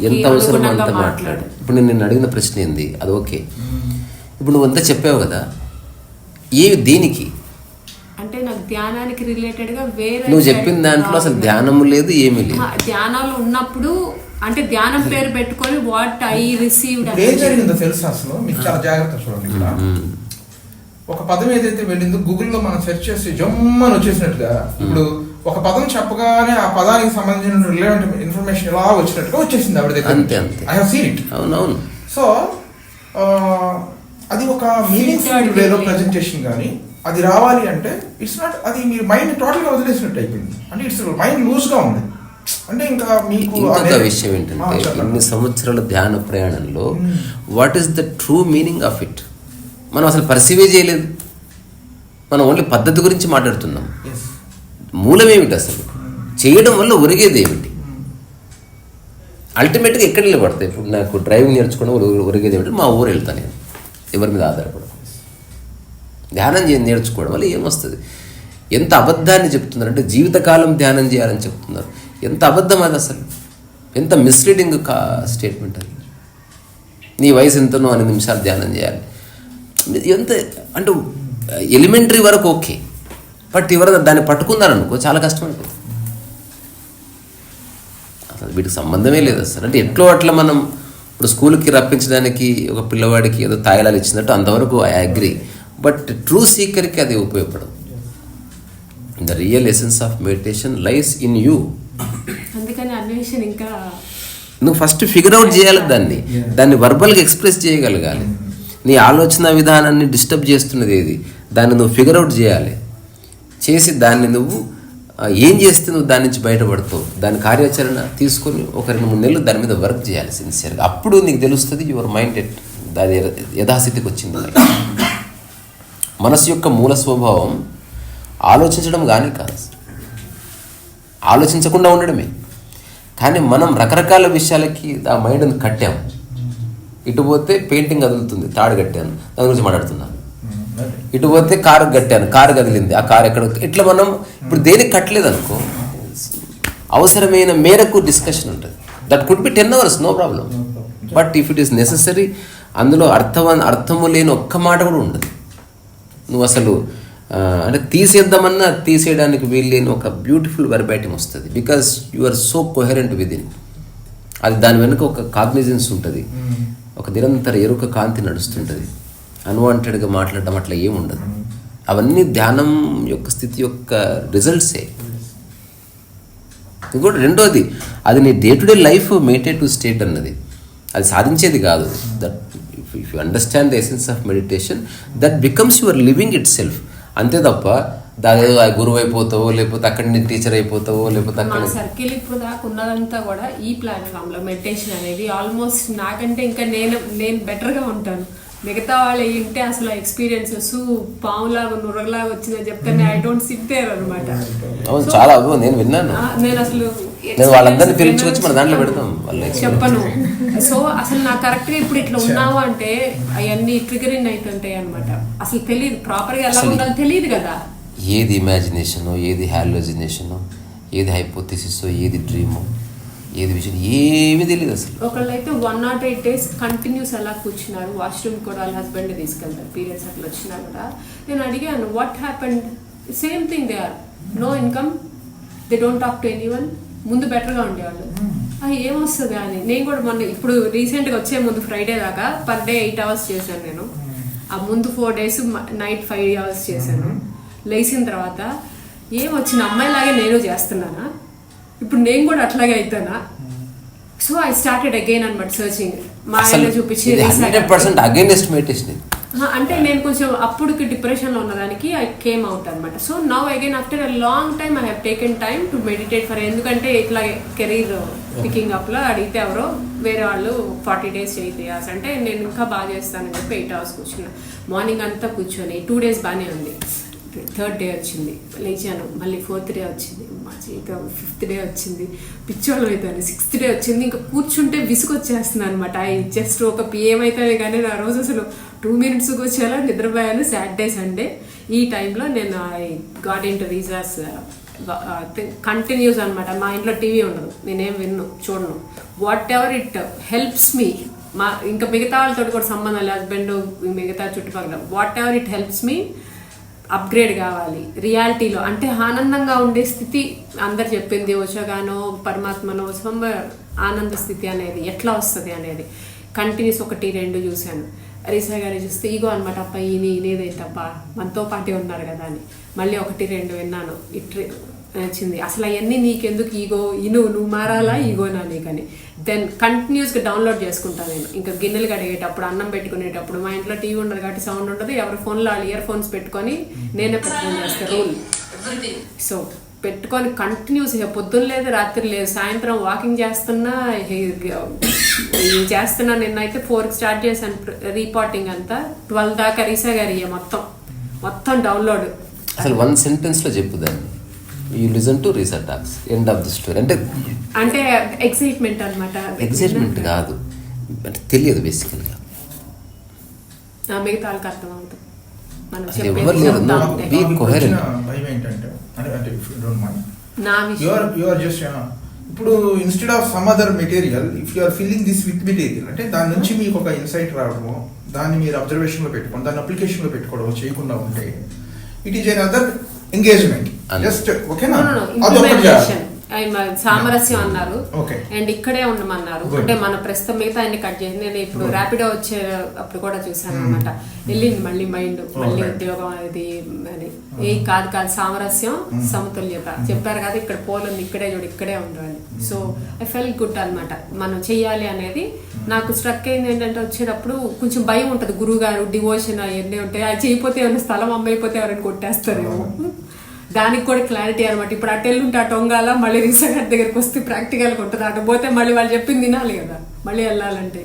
ఎంత అవసరం అంత మాట్లాడు. ఇప్పుడు నేను అడిగిన ప్రశ్న ఏంది, అది ఓకే. ఇప్పుడు నువ్వు అంతా చెప్పావు కదా, దేనికి అంటే నాకు ధ్యానానికి రిలేటెడ్ గా వేరే నువ్వు చెప్పిన దాంట్లో అసలు ధ్యానము లేదు, ఏమీ లేదు. ధ్యానంలో ఉన్నప్పుడు అంటే ధ్యానం పేరు పెట్టుకొని వాట్ ఐ రిసీవ్డ్ ఏం జరిగిందో తెలుసా అసలు మీకు? చాలా జాగ్రత్త చూడండి. ఒక పదం ఏదైతే వెళ్ళిందో గూగుల్లో మనం సెర్చ్ చేసి జమ్మని వచ్చేసినట్టుగా, ఇప్పుడు ఒక పదం చెప్పగానే ఆ పదానికి సంబంధించిన రిలేవెంట్ ఇన్ఫర్మేషన్ ఎలా వచ్చినట్టుగా వచ్చేసింది ఆవిడ దగ్గర. అంతే అంతే. I have seen it. అవునవును. సో అది ఒక మీనింగ్ఫుల్ వేలో ప్రజెంటేషన్ కానీ అది రావాలి అంటే ఇట్స్ నాట్, అది మీరు మైండ్ టోటల్గా వదిలేసినట్టు అయిపోయింది. అంటే ఇట్స్ మైండ్ లూజ్గా ఉంది. అంటే ఇంకా మీకు ఇంకొక విషయం ఏంటంటే, ఇన్ని సంవత్సరాల ధ్యాన ప్రయాణంలో what is the true meaning of it మనం అసలు పర్సీవే చేయలేదు. మనం ఓన్లీ పద్ధతి గురించి మాట్లాడుతున్నాం. మూలం ఏమిటి అసలు, చేయడం వల్ల ఒరిగేది ఏమిటి, అల్టిమేట్గా ఎక్కడ నిలబడతాయి? ఇప్పుడు నాకు డ్రైవింగ్ నేర్చుకోవడం ఒరిగేది ఏమిటి, మా ఊరు వెళ్తాను నేను, ఎవరి మీద ఆధారపడదు. ధ్యానం నేర్చుకోవడం వల్ల ఏమొస్తుంది? ఎంత అబద్ధాన్ని చెప్తున్నారంటే జీవితకాలం ధ్యానం చేయాలని చెప్తున్నారు. ఎంత అబద్ధం అది అసలు, ఎంత మిస్లీడింగ్ స్టేట్మెంట్ అది. నీ వయసు ఎంతనో 2 నిమిషాలు ధ్యానం చేయాలి, ఎంత అంటే ఎలిమెంటరీ వరకు ఓకే, బట్ ఎవరైనా దాన్ని పట్టుకున్నారనుకో చాలా కష్టం అయిపోతుంది. అసలు వీటికి సంబంధమే లేదు అసలు. అంటే ఎట్లో అట్లా మనం ఇప్పుడు స్కూల్కి రప్పించడానికి ఒక పిల్లవాడికి ఏదో తాయిలాలు ఇచ్చినట్టు అంతవరకు ఐ అగ్రీ, బట్ ట్రూ సీకర్కి అది ఉపయోగపడదు. The real essence of meditation lies in you. అందుకని అన్వేషణ ఇంకా నువ్వు ఫస్ట్ ఫిగర్ అవుట్ చేయాలి, దాన్ని వర్బల్గా ఎక్స్ప్రెస్ చేయగలగాలి. నీ ఆలోచన విధానాన్ని డిస్టర్బ్ చేస్తున్నది ఏది, దాన్ని నువ్వు ఫిగర్ అవుట్ చేయాలి. చేసి దాన్ని నువ్వు ఏం చేస్తే నువ్వు దాని నుంచి బయటపడతావు, దాని కార్యాచరణ తీసుకొని ఒక 2-3 నెలలు దాని మీద వర్క్ చేయాలి సిన్సియర్గా. అప్పుడు నీకు తెలుస్తుంది యువర్ మైండ్ దాని యథాస్థితికి వచ్చింది. మనసు యొక్క మూల స్వభావం ఆలోచించడం కానీ కాదు, ఆలోచించకుండా ఉండడమే. కానీ మనం రకరకాల విషయాలకి ఆ మైండ్ని కట్టాము. ఇటు పోతే పెయింటింగ్ కదులుతుంది, తాడు కట్టాను, దాని గురించి మాట్లాడుతున్నా. ఇటు పోతే కారు కట్టాను, కారు కదిలింది, ఆ కారు ఎక్కడ, ఇట్లా మనం ఇప్పుడు దేనికి కట్టలేదు అనుకో, అవసరమైన మేరకు డిస్కషన్ ఉంటుంది. That could be 10 hours, no problem. But if it is necessary, అందులో అర్థము లేని ఒక్క మాట కూడా ఉండదు. నువ్వు అసలు అంటే తీసేద్దామన్నా తీసేయడానికి వీల్లేని ఒక బ్యూటిఫుల్ వెర్బాటిమ్ వస్తుంది. Because you are so coherent within. అది దాని వెనుక ఒక కాగ్నిజెన్స్ ఉంటుంది, ఒక నిరంతర ఎరుక కాంతి నడుస్తుంటుంది. అన్వాంటెడ్గా మాట్లాడడం అట్లా ఏముండదు. అవన్నీ ధ్యానం యొక్క స్థితి యొక్క రిజల్ట్సే. ఇంకోటి రెండోది, అది నీ day to day life meditative state అన్నది, అది సాధించేది కాదు. That if you understand the essence of meditation, that becomes your living it self. అంతే తప్ప దాదాపు గురువు అయిపోతావో, లేకపోతే అక్కడి నుంచి టీచర్ అయిపోతావో, లేకపోతే మా అక్కడ సర్కిల్ ఇప్పుడు దాకా ఉన్నదంతా కూడా ఈ ప్లాట్ఫామ్ లో మెడిటేషన్ అనేది ఆల్మోస్ట్ నాకంటే ఇంకా నేను బెటర్ గా ఉంటాను. మిగతా వాళ్ళు ఏంటే అసలు ఎక్స్పీరియన్సెస్ పాములాగా నురగలాగా వచ్చిందని చెప్తే ఐ డోంట్ సిట్ దేర్ అనమాట. అవును, చాలా నేను విన్నాను. నేను అసలు నేను వాళ్ళందరినీ పిలుచుకొచ్చి మన దాంట్లో పెడతాం చెప్పను. సో అసలు నాకు కరెక్ట్ గా ఇప్పుడు ఇట్లా ఉన్నావు అంటే అవన్నీ ట్రిగరింగ్ అవుతుంటాయి అనమాట. అసలు తెలియదు ప్రాపర్ గా ఎలా ఉండాలో తెలియదు కదా. ఏది ఇమాజినేషనో, ఏది హాలోజినేషనో, ఏది హైపోథెసిసో, ఏది డ్రీమో, ఏది విషయం ఏమీ తెలియదు అసలు. ఒకళ్ళైతే 108 days కంటిన్యూస్ అలా కూర్చున్నారు. వాష్రూమ్ కూడా వాళ్ళ హస్బెండ్ తీసుకెళ్తారు, పీరియడ్స్ అట్లా వచ్చినా కూడా. నేను అడిగాను what happened, same thing, they are no income, they don't talk to anyone. ముందు బెటర్గా ఉండేవాళ్ళు. ఏమొస్తుంది అని నేను కూడా మొన్న ఇప్పుడు రీసెంట్గా వచ్చే ముందు ఫ్రైడే దాకా పర్ డే 8 hours చేశాను నేను. ఆ ముందు 4 days నైట్ 5 hours చేశాను. లేచిన తర్వాత ఏమొచ్చిన అమ్మాయిలాగే నేను చేస్తున్నానా, ఇప్పుడు నేను కూడా అట్లాగే అవుతానా. సో ఐ స్టార్టెడ్ అగైన్ అనమాట సర్చింగ్. మా ఆయన చూపించి 100% అగైనెస్ట్ మెడిటేషన్. అంటే నేను కొంచెం అప్పుడుకి డిప్రెషన్ లో ఉన్నదానికి ఐ కేమ్ అవుట్ అనమాట. So now again after a long time I have taken time to meditate for. ఎందుకంటే ఇట్లా కెరీర్ పికింగ్ అప్ లో అడిగితే ఎవరో వేరే వాళ్ళు 40 days చేయాల్సి అంటే నేను ఇంకా బాగా చేస్తానని చెప్పి 8 hours కూర్చున్నా. మార్నింగ్ అంతా కూర్చొని 2 days బాగానే ఉంది. 3rd day వచ్చింది, లేచాను. మళ్ళీ 4th day వచ్చింది, ఇంకా 5th day వచ్చింది, పిచ్చోళ్ళు అవుతాను. 6th day వచ్చింది. ఇంకా కూర్చుంటే విసుగొచ్చేస్తుంది అనమాట. జస్ట్ ఒక పిఎం అవుతుంది కానీ నా రోజు అసలు 2 minutes కూర్చోాలో నిద్రపోయాను. సాటర్డే సండే ఈ టైంలో నేను ఐ గాట్ ఇన్ టు రీజార్స్ కంటిన్యూస్ అనమాట. మా ఇంట్లో టీవీ ఉండదు, నేనేం చూడను. Whatever it helps me, ఇంకా మిగతా వాళ్ళతో కూడా సంబంధం లేదు, హస్బెండ్ మిగతా చుట్టుపక్కల, whatever it helps me upgrade కావాలి రియాలిటీలో. అంటే ఆనందంగా ఉండే స్థితి అందరు చెప్పింది ఓషోగానో పరమాత్మనో ఆనంద స్థితి అనేది ఎట్లా వస్తుంది అనేది కంటిన్యూస్ 1-2 చూశాను. రీసా గారి చూస్తే ఈగో అనమాట. అప్ప ఈయనేదైతేప్ప మనతో పాటే ఉన్నారు కదా అని మళ్ళీ 1-2 విన్నాను. వచ్చింది అసలు అవన్నీ నీకెందుకు ఈగో, నువ్వు మారాలా ఈగోనా నీకని. దెన్ కంటిన్యూస్గా డౌన్లోడ్ చేసుకుంటాను నేను. ఇంకా గిన్నెలు కడిగేటప్పుడు, అన్నం పెట్టుకునేటప్పుడు, మా ఇంట్లో టీవీ ఉండదు కాబట్టి సౌండ్ ఉండదు, ఎవరి ఫోన్లో వాళ్ళు ఇయర్ ఫోన్స్ పెట్టుకొని నేనే పెట్టుకొని చేస్తాను రూల్. సో పెట్టుకొని కంటిన్యూస్ పొద్దున్న లేదు రాత్రి లేదు, సాయంత్రం వాకింగ్ చేస్తున్నా నిన్నైతే 4కి స్టార్ట్ చేశాను రిపోర్టింగ్ అంతా. 12 దాకా రీసా గారి మొత్తం డౌన్లోడ్. అసలు 1 sentence లో చెప్పుదాన్ని, యూ లిజన్ టు రీసా talks, end of the story. అంటే ఎక్సైట్మెంట్ అనమాట. ఎక్సైట్మెంట్ కాదు, అంటే తెలియదు బేసికల్గా. మిగతా వాళ్ళకి అర్థం అవుతుంది. ఎవరు లేరు, బీ కోహెరెంట్. భయం ఏంటంటే అంటే నా విషయం ఇప్పుడు instead of some other material, if you are feeling this with material, అంటే దాని నుంచి మీకు ఒక ఇన్సైట్ రావడము, దాన్ని మీరు అబ్జర్వేషన్లో పెట్టుకోండి, దాన్ని అప్లికేషన్లో పెట్టుకోవడం చేయకుండా ఉంటే it is another engagement. Just ఓకేనా, సామరస్యం అన్నారు అండ్ ఇక్కడే ఉండమన్నారు. అంటే మన ప్రస్తుతం మిగతా అన్ని కట్ చేసి నేను ఇప్పుడు ర్యాపిడో వచ్చే అప్పుడు కూడా చూసాను అనమాట. వెళ్ళింది మళ్ళీ మైండ్, మళ్ళీ ఉద్యోగం అది అని. కాదు సామరస్యం సమతుల్యత చెప్పారు కదా, ఇక్కడ పోలుంది, ఇక్కడే చూడు, ఇక్కడే ఉండాలి. సో ఐ ఫెల్ గుడ్ అనమాట. మనం చెయ్యాలి అనేది నాకు స్ట్రక్ అయింది. ఏంటంటే వచ్చేటప్పుడు కొంచెం భయం ఉంటుంది, గురువు గారు డివోషన్ అవన్నీ ఉంటాయి, అది చేయకపోతే ఏమైనా స్థలం అమ్మైపోతే ఎవరైనా కొట్టేస్తారేమో, దానికి కూడా క్లారిటీ అనమాట. ఇప్పుడు అటు వెళ్ళుంటే అటు వంగాల, మళ్ళీ రీసా గారి దగ్గరికి వస్తే ప్రాక్టికల్గా ఉంటుంది, అటు పోతే మళ్ళీ వాళ్ళు చెప్పింది తినాలి కదా మళ్ళీ వెళ్ళాలంటే.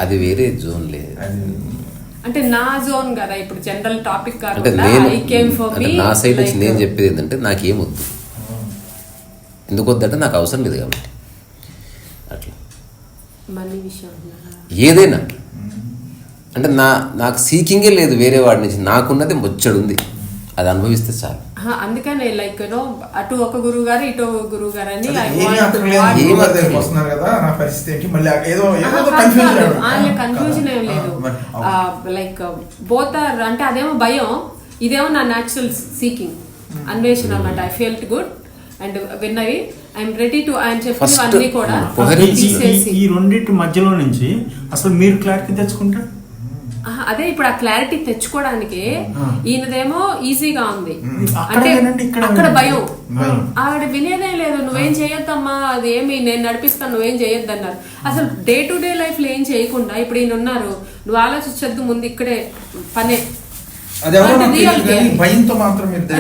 అది వేరే జోన్ లేదు, అంటే నా జోన్ కదా ఇప్పుడు జనరల్ టాపిక్ కాదు. నా సైడ్ నుంచి నేను చెప్పేది ఏంటంటే నాకేమొద్దు, ఎందుకు వద్దంటే నాకు అవసరం లేదు కాబట్టి అట్లా. మనీ విషయం అంటున్నారా? ఏదైనా అంటే నాకు సీకింగే లేదు వేరే వాడి నుంచి, నాకున్నది ముచ్చడు ఉంది, అది అనుభవిస్తే చాలు. అందుకనే లైక్ అటు ఒక గురువు గారు ఇటు ఒక గురువు గారు అని వస్తున్నారు కదా, నా పరిస్థితి ఏంటి మళ్ళీ ఏదో కన్ఫ్యూజన్ ఏం లేదు. లైక్ బోత్ ఆర్ అంటే అదేమో భయం, ఇదేమో నా న్యాచురల్ సీకింగ్ అన్వేషణ అన్నమాట. ఐ ఫెల్ట్ గుడ్ అండ్ విన్నవి ఐఎమ్ రెడీ టు ఆయన చెప్పిన అన్ని కూడా తీసేసి ఈ రెండింటి మధ్యలో నుంచి అసలు మీరు క్లారిటీ తెచ్చుకుంటారు. అదే ఇప్పుడు ఆ క్లారిటీ తెచ్చుకోవడానికి ఈయనదేమో ఈజీగా ఉంది, అంటే అక్కడ భయం. ఆవిడ వినేదే లేదు, నువ్వేం చేయొద్దమ్మా, అది ఏమి నేను నడిపిస్తాను, నువ్వేం చేయొద్దు అన్నారు. అసలు డే టు డే లైఫ్ లో ఏం చేయకుండా ఇప్పుడు ఈయన ఉన్నారు, నువ్వు ఆలోచించద్దు, ముందు ఇక్కడే పనే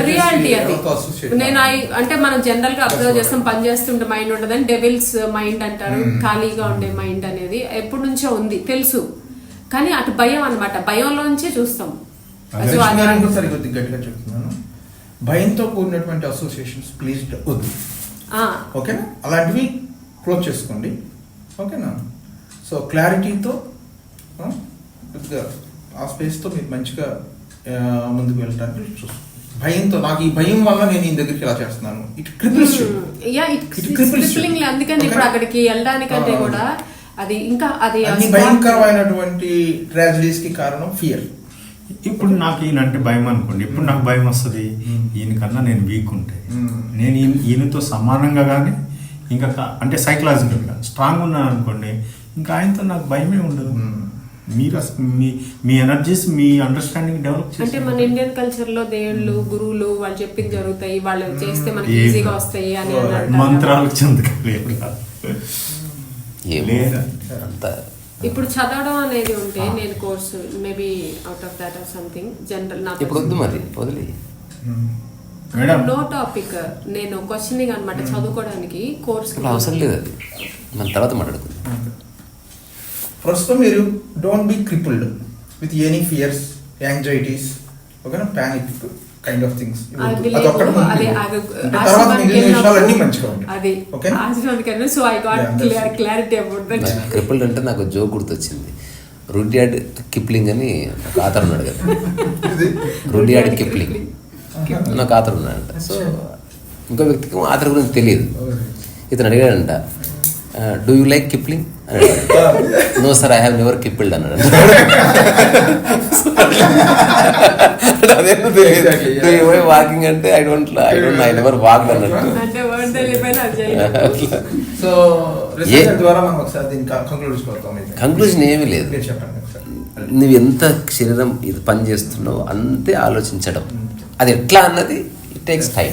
రియాలిటీ అది. నేను అంటే మనం జనరల్ గా అబ్జర్వ్ చేస్తాం, పని చేస్తుంటే మైండ్ ఉండదని, డెవిల్స్ మైండ్ అంటారు, ఖాళీగా ఉండే మైండ్ అనేది ఎప్పటి నుంచో ఉంది తెలుసు, కానీ అటు భయం అనమాట, భయంలోంచే చూస్తాం. గట్టిగా చెప్తున్నాను, భయంతో కూడినటువంటి అసోసియేషన్స్ ప్లీజ్ వద్దు, ఓకేనా? అలాంటివి క్లోజ్ చేసుకోండి, ఓకేనా? సో క్లారిటీతో ఆ స్పేస్తో మీరు మంచిగా ముందుకు వెళ్ళడానికి చూస్తాం. భయంతో నాకు ఈ భయం వల్ల నేను ఈ దగ్గరికి ఇలా చేస్తున్నాను, ఇట్ క్రిపిల్స్ యూ. అందుకని ఇప్పుడు అక్కడికి వెళ్ళడానికంటే కూడా అది ఇంకా అది భయంకరమైనటువంటి ట్రాజడీస్ కి కారణం ఫియర్. ఇప్పుడు నాకు ఈయనంటే భయం అనుకోండి, ఇప్పుడు నాకు భయం వస్తుంది, ఈయనకన్నా నేను వీక్ ఉంటే నేను ఈయనతో సమానంగా కానీ ఇంకా అంటే సైకలాజికల్గా స్ట్రాంగ్ ఉన్నాను అనుకోండి, ఇంకా ఆయనతో నాకు భయమే ఉండదు. మీరు మీ ఎనర్జీస్ మీ అండర్స్టాండింగ్ డెవలప్ అంటే మన ఇండియన్ కల్చర్ లో దేవుళ్ళు గురువులు వాళ్ళు చెప్పింది జరుగుతాయి, వాళ్ళు చేస్తే మనకి ఈజీగా వస్తాయి అని మంత్రాలు చెందుతాయి. ఇప్పుడు చదవడం అనేది ఉంటే నేను course maybe out of that or something general నా ఇప్పుడు వద్దు మరి వదిలి నో టాపిక్ నేను క్వశ్చనింగ్ అనమాట చదువుకోవడానికి కోర్సు అవసరం లేదు, అది మన తర్వాత మాట్లాడుకుందాం. ప్రస్తుతం మీరు don't be crippled with any fears, anxieties, ఓకేనా, panic kind of things. Crippled అంటే నాకు జోక్ గుర్తొచ్చింది. రుడ్యార్డ్ కిప్లింగ్ అని ఒక ఆథర్ ఉన్నాడు కదా, రుడ్యార్డ్ కిప్లింగ్ నాకు ఆథర్ ఉన్నాడంట. సో ఇంకో వ్యక్తికి ఆథర్ గురించి తెలియదు, ఇతను అడిగాడంట, డూ యూ లైక్ కిప్లింగ్ అని. No sir, I have never kippled అన్నాడు. అదేమో తెలియదు, వాకింగ్ అంటే I don't I never walked అన్నట్టు. కంక్లూజన్ ఏమీ లేదు, నువ్వు ఎంత శరీరం ఇది పని చేస్తున్నావు అంతే ఆలోచించడం. అది ఎట్లా అన్నది ఇట్ టేక్స్ టైం.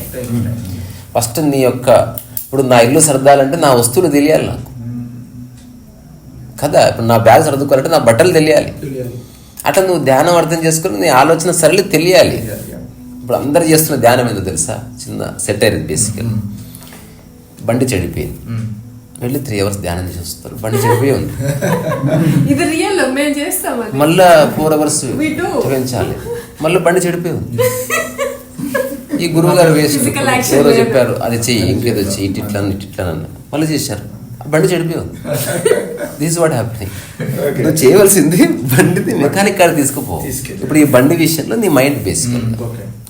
ఫస్ట్ నీ యొక్క ఇప్పుడు నా ఇల్లు సర్దాలంటే నా వస్తువులు తెలియాలి నాకు కదా. ఇప్పుడు నా బ్యాగ్ సర్దుకోవాలంటే నా బట్టలు తెలియాలి. అట్లా నువ్వు ధ్యానం అర్థం చేసుకుని నీ ఆలోచన సరళి తెలియాలి. ఇప్పుడు అందరు చేస్తున్న ధ్యానం ఏందో తెలుసా, చిన్న సెట్ అయ్యేది బేసికల్. బండి చెడిపోయింది, వెళ్ళి 3 hours ధ్యానం చేసి వస్తారు, బండి చెడిపోయి ఉంది, మళ్ళా 4 hours చూపించాలి, మళ్ళీ బండి చెడిపోయి ఉంది. ఈ గురువు గారు వేస్ట్ ఎవరో చెప్పారు అది చెయ్యి, ఇంకేదో చెయ్యి, ఇట్లా ఇట్లా అన్న, మళ్ళీ చేశారు, బండి చెడిపోయి ఉంది. This what happening. నువ్వు చేయవలసింది బండిని మెకానిక్ కాడ తీసుకుపో. ఇప్పుడు ఈ బండి విషయంలో నీ mind basical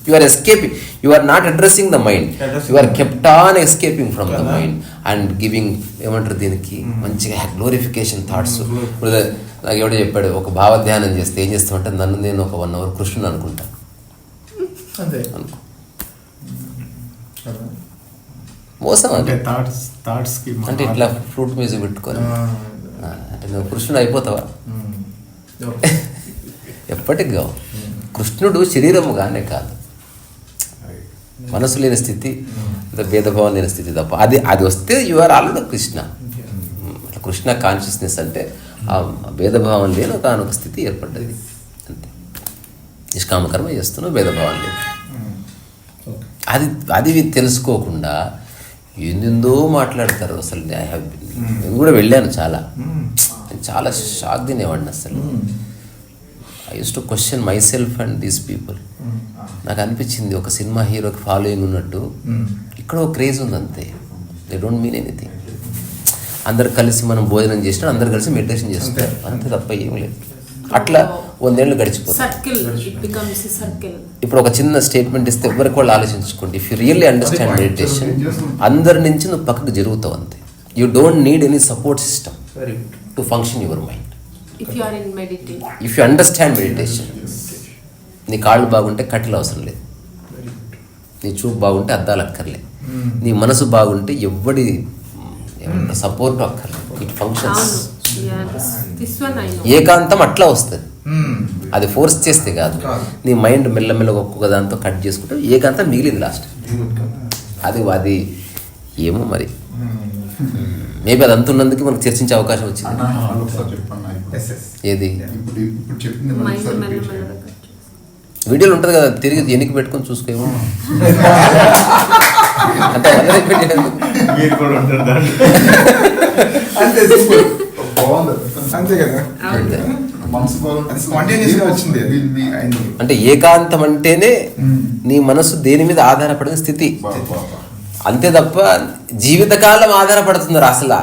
you are escaping, you are not addressing the mind, you are kept on escaping from the mind and giving ఏమంటారు దీనికి మంచిగా గ్లోరిఫికేషన్ థాట్స్. ఇప్పుడు నాకు ఎవడో చెప్పాడు, ఒక భావధ్యానం చేస్తే ఏం చేస్తామంటే నన్ను నేను ఒక 1 hour కృష్ణుని అనుకుంటాను అనుకో. మోసం అంటే అంటే ఇట్లా ఫ్లూట్ మ్యూజిక్ పెట్టుకొని అంటే నువ్వు కృష్ణుడు అయిపోతావా? ఎప్పటికి కావు. కృష్ణుడు శరీరముగానే కాదు, మనసు లేని స్థితి, భేదభావం లేని స్థితి తప్ప. అది వస్తే యు ఆర్ ఆల్రెడీ కృష్ణ. అట్లా కృష్ణ కాన్షియస్నెస్ అంటే ఆ భేదభావం లేని ఒక స్థితి ఏర్పడ్డది అంతే. నిష్కామకర్మ చేస్తున్నావు, భేదభావం లేదు. అది తెలుసుకోకుండా ఏందో మాట్లాడతారు. అసలు నేను కూడా వెళ్ళాను, చాలా షాక్ తినేవాడిని. అసలు I use to question my self and these people. నాకు అనిపించింది ఒక సినిమా హీరోకి ఫాలోయింగ్ ఉన్నట్టు ఇక్కడ ఒక క్రేజ్ ఉంది అంతే, దే డోంట్ మీన్ ఎనీథింగ్. అందరు కలిసి మనం భోజనం చేసినా అందరు కలిసి మెడిటేషన్ చేస్తారు, అంతే తప్ప ఏం లేదు. అట్లా 100 ఏళ్ళు గడిచిపోతుంది. Circle, it becomes circle. ఇప్పుడు ఒక చిన్న స్టేట్మెంట్ ఇస్తే ఎవరికి వాళ్ళు ఆలోచించుకోండి. If you really understand meditation, అందరి నుంచి నువ్వు పక్కకు జరుగుతావు అంతే. You don't need any support system to function your mind. If you are in meditation, if you understand meditation, నీ కాళ్ళు బాగుంటే కట్టెలు అవసరం లేదు, నీ చూపు బాగుంటే అద్దాలు అక్కర్లేదు, నీ మనసు బాగుంటే ఎవ్వడి సపోర్ట్ అక్కర్లేదు. It functions. ఏకాంతం అట్లా వస్తుంది, అది ఫోర్స్ చేస్తే కాదు. నీ మైండ్ మెల్లమెల్లగా ఒక్కొక్క దాంతో కట్ చేసుకుంటే ఏకాంతం మిగిలింది లాస్ట్. అది ఏమో మరి, మేబీ అది అంతున్నందుకు మనకు చర్చించే అవకాశం వచ్చింది. ఏది వీడియోలు ఉంటుంది కదా, తిరిగి ఎన్నికి పెట్టుకొని చూసుకోమో అంటే మీరు కూడా ఉంటారు దాంట్లో. అంతే కదా, వచ్చింది. అంటే ఏకాంతం అంటేనే నీ మనసు దేని మీద ఆధారపడిన స్థితి, అంతే తప్ప జీవితకాలం ఆధారపడుతున్నారు. అసలు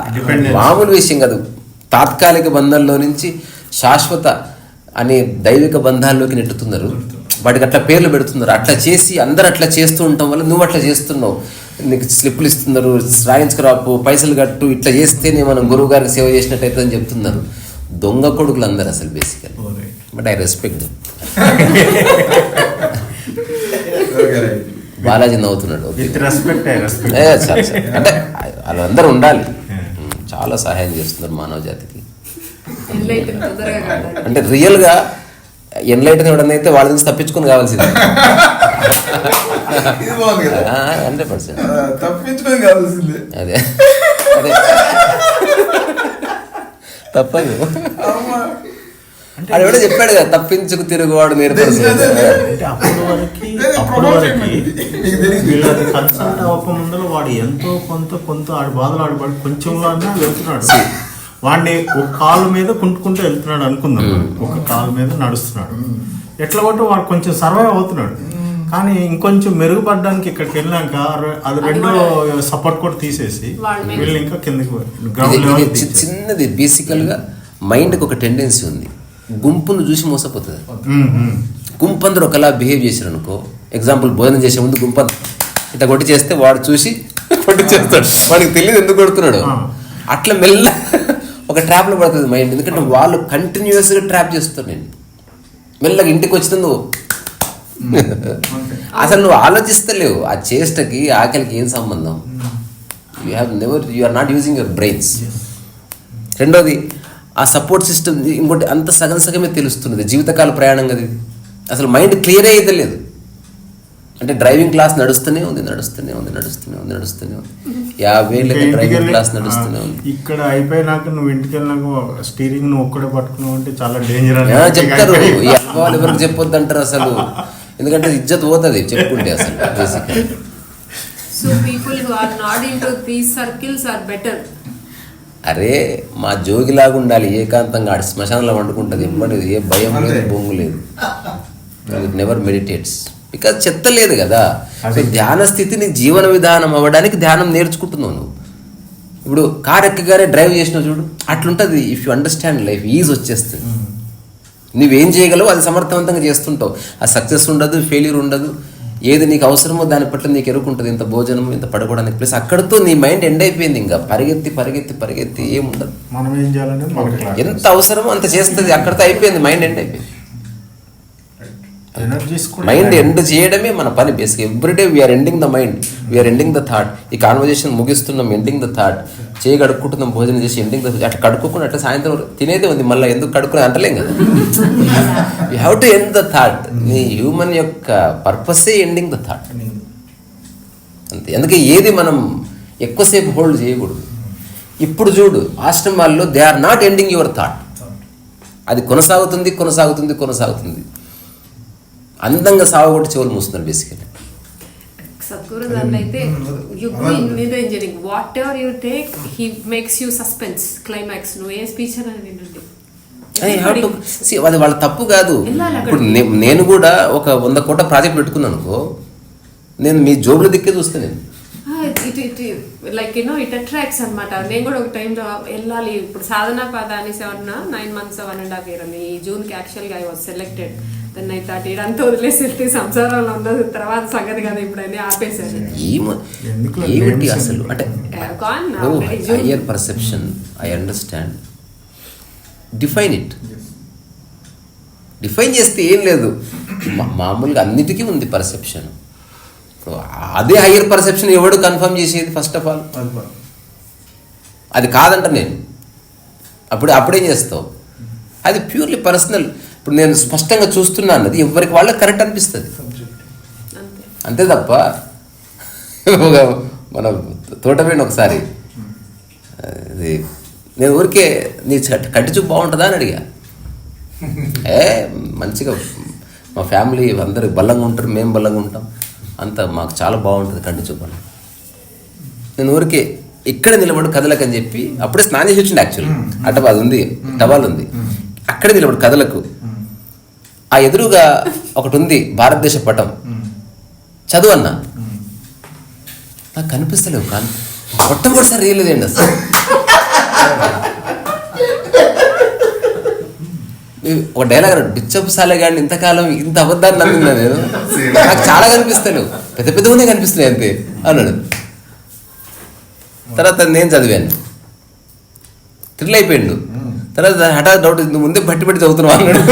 మామూలు విషయం కాదు. తాత్కాలిక బంధాల్లో నుంచి శాశ్వత అనే దైవిక బంధాల్లోకి నెట్టుతున్నారు. వాటికి అట్లా పేర్లు పెడుతున్నారు. అట్లా చేసి అందరు అట్లా చేస్తూ ఉండటం వల్ల నువ్వు అట్లా చేస్తున్నావు. నీకు స్లిప్లు ఇస్తున్నారు, రాయించుకురాపు, పైసలు కట్టు, ఇట్లా చేస్తేనే మనం గురువు గారికి సేవ చేసినట్టయితే అని చెప్తున్నారు. దొంగ కొడుకులు అందరు అసలు బేసికల్. But I respect. బాలాజీ నవ్వుతున్నాడు. అంటే వాళ్ళందరూ ఉండాలి, చాలా సహాయం చేస్తున్నారు మానవ జాతికి. అంటే రియల్గా ఎన్లైటన్ ఎవడన్నా అయితే వాళ్ళ నుంచి తప్పించుకొని కావాల్సింది 100%. తప్పించుకొని కావాల్సిందే. అదే అదే తప్పదు. అది కూడా చెప్పాడు కదా, తప్పించుకు తిరుగువాడు నేర్పరుస్తాడు. అప్పుడు వరకు కన్సల్ట్ అవ్వకముందు వాడు ఎంతో కొంత ఆడి బాధలు ఆడిపడి కొంచెంలో వెళ్తున్నాడు. వాడిని ఒక కాలు మీద కుంటుకుంటూ వెళ్తున్నాడు అనుకుందాం, ఒక కాలు మీద నడుస్తున్నాడు. ఎట్లా కొట్టు వాడు కొంచెం సర్వైవ్ అవుతున్నాడు. కానీ ఇంకొంచెం మెరుగుపడడానికి ఇక్కడికి వెళ్ళాక అది రెండో సపోర్ట్ కూడా తీసేసి వీళ్ళు ఇంకా కిందకి చిన్నది. బేసికల్గా మైండ్కి ఒక టెండెన్సీ ఉంది, గుంపును చూసి మోసపోతుంది. గుంపు అందరూ ఒకలా బిహేవ్ చేశారు అనుకో, ఎగ్జాంపుల్ భోజనం చేసే ముందు గుంపు ఇట్లా కొట్టి చేస్తే వాడు చూసి కొట్టి చేస్తాడు, వాడికి తెలియదు ఎందుకు కొడుతున్నాడు. అట్లా మెల్ల ఒక ట్రాప్లో పడుతుంది మైండ్. ఎందుకంటే వాళ్ళు కంటిన్యూస్గా ట్రాప్ చేస్తారు. నేను మెల్లగా ఇంటికి వచ్చిన నువ్వు అసలు నువ్వు ఆలోచిస్తలేవు. ఆ చేష్టకి ఆకలికి ఏం సంబంధం? You are not using your brains. రెండోది ఆ సపోర్ట్ సిస్టమ్. ఇంకోటి అంత సగమే తెలుస్తున్నది. జీవితకాల ప్రయాణం కదా ఇది. అసలు మైండ్ క్లియరే అయితే లేదు. అంటే డ్రైవింగ్ క్లాస్ నడుస్తూనే ఉంది 50 ఏళ్ళకి డ్రైవింగ్ క్లాస్ నడుస్తూనే ఉంది. ఇక్కడ అయిపోయినాక నువ్వు ఇంటికి వెళ్ళినాక స్టీరింగ్ నువ్వు ఒక్కడే పట్టుకున్నావు అంటే చాలా డేంజర్ చెప్తారు. ఈ అనుభవాలు ఎవరికి చెప్పొద్దు అంటారు అసలు, ఎందుకంటే ఇజ్జత్ పోతుంది చెప్పుకుంటే అసలు. So people who are not into these circles are better. అరే మా జోగిలాగా ఉండాలి, ఏకాంతంగా ఆడి శ్మశానంలో వండుకుంటుంది. ఎప్పటి ఏ భయం లేదు, బొంగు లేదు. నెవర్ మెడిటేట్స్ బికాజ్ చెత్త లేదు కదా. సో ధ్యాన స్థితిని జీవన విధానం అవ్వడానికి ధ్యానం నేర్చుకుంటున్నావు నువ్వు. ఇప్పుడు కార్ ఎక్కగానే డ్రైవ్ చేసినావు చూడు, అట్లుంటుంది. If you understand life, ease వచ్చేస్తుంది. నువ్వేం చేయగలవు అది సమర్థవంతంగా చేస్తుంటావు. ఆ సక్సెస్ ఉండదు, ఫెయిల్యూర్ ఉండదు. ఏది నీకు అవసరమో దాని పట్ల నీకు ఎరుకుంటుంది. ఇంత భోజనం, ఇంత పడుకోవడానికి ప్లస్. అక్కడితో నీ మైండ్ ఎండ్ అయిపోయింది. ఇంకా పరిగెత్తి ఏముండదు. మనం ఏం చేయాలంటే ఎంత అవసరమో అంత చేస్తుంది. అక్కడితో అయిపోయింది, మైండ్ ఎండ్ అయిపోయింది. మైండ్ ఎండ్ చేయడమే మన పని. Basic everyday we're ending the mind, we're ending the thought. ఈ కాన్వర్జేషన్ ముగిస్తున్నాం, ఎండింగ్ ద థాట్. చేయి కడుక్కుంటున్నాం, భోజనం చేసి ఎండింగ్ ద. అట్లా కడుక్కోకుండా అట్లా సాయంత్రం తినేదే ఉంది, మళ్ళీ ఎందుకు కడుక్కుని అంటలేం కదా. You have to end the thought. నీ హ్యూమన్ యొక్క పర్పసే ఎండింగ్ ద థాట్ అంతే. అందుకే ఏది మనం ఎక్కువసేపు హోల్డ్ చేయకూడదు. ఇప్పుడు చూడు ఆశ్రమాల్లో they are not ending your thought. అది కొనసాగుతుంది. అందంగా సాగొట్టి చెవులు మూస్తున్నారు బేసికలీ. సద్గురు దాన్ని అయితే you go in with engineering what ever you take he makes you suspense climax. నువ్వు ఏ స్పీచ్ అని వినండి, అది వాళ్ళ తప్పు కాదు. ఇప్పుడు నేను కూడా ఒక 100 కోట్ల ప్రాజెక్ట్ పెట్టుకున్నాను అనుకో, నేను మీ జోబుల దిక్కే చూస్తాను. నేను ఇట్ లైక్ ఇట్ అట్రాక్ట్స్ అనమాట. నేను కూడా ఒక టైంలో వెళ్ళాలి. ఇప్పుడు సాధనా పాద అనేసి 9 months 1.5 years అని ఈ జూన్కి యాక్చువల్గా I was selected. Then I thought ఇదంతా వదిలేసి సంసారంలో ఉన్నది తర్వాత సంగతి కదా ఇప్పుడైనా ఆపేశారు. ఏమిటి అసలు అంటే higher perception, I understand. Define it. Define చేస్తే ఏం లేదు, మామూలుగా అన్నిటికీ ఉంది పర్సెప్షన్. అదే హయ్యర్ పర్సెప్షన్ ఎవడు కన్ఫర్మ్ చేసేది? ఫస్ట్ ఆఫ్ ఆల్ అది కాదంట నేను. అప్పుడేం చేస్తావు? అది ప్యూర్లీ పర్సనల్. ఇప్పుడు నేను స్పష్టంగా చూస్తున్నాను, అది ఎవరికి వాళ్ళకి కరెక్ట్ అనిపిస్తుంది అంతే తప్ప. మన తోటవేణి ఒకసారి ఇది నేను ఊరికే నీ కంటి చూపు బాగుంటుందా అని అడిగా. మంచిగా మా ఫ్యామిలీ అందరు బలంగా ఉంటారు, మేము బలంగా ఉంటాం, అంత మాకు చాలా బాగుంటుంది కంటి చూపు అని. నేను ఊరికే ఇక్కడ నిలబడు కథలకు అని చెప్పి అప్పుడే స్నానం చేసి వచ్చింది. యాక్చువల్లీ అది ఉంది, టవాల్ ఉంది, అక్కడే నిలబడు కథలకు. ఆ ఎదురుగా ఒకటి ఉంది భారతదేశ పటం, చదువు అన్నా. నాకు కనిపిస్తలేవు కానీ మొట్టమొదటిసారి రియలేదండి అసలు. ఒక డైలాగ్ అన్నాడు, బిచ్చపు సాలేగాడిని ఇంతకాలం ఇంత అబద్ధాన్ని నమ్మిందా నేను, నాకు చాలా కనిపిస్తలేవు, పెద్ద పెద్దగానే కనిపిస్తున్నాయి అంతే అన్నాడు. తర్వాత నేను చదివాను, థ్రిల్ అయిపోయిండు. తర్వాత హఠాత్ డౌట్, నువ్వు ముందే బట్టి చదువుతున్నావు అన్నాడు.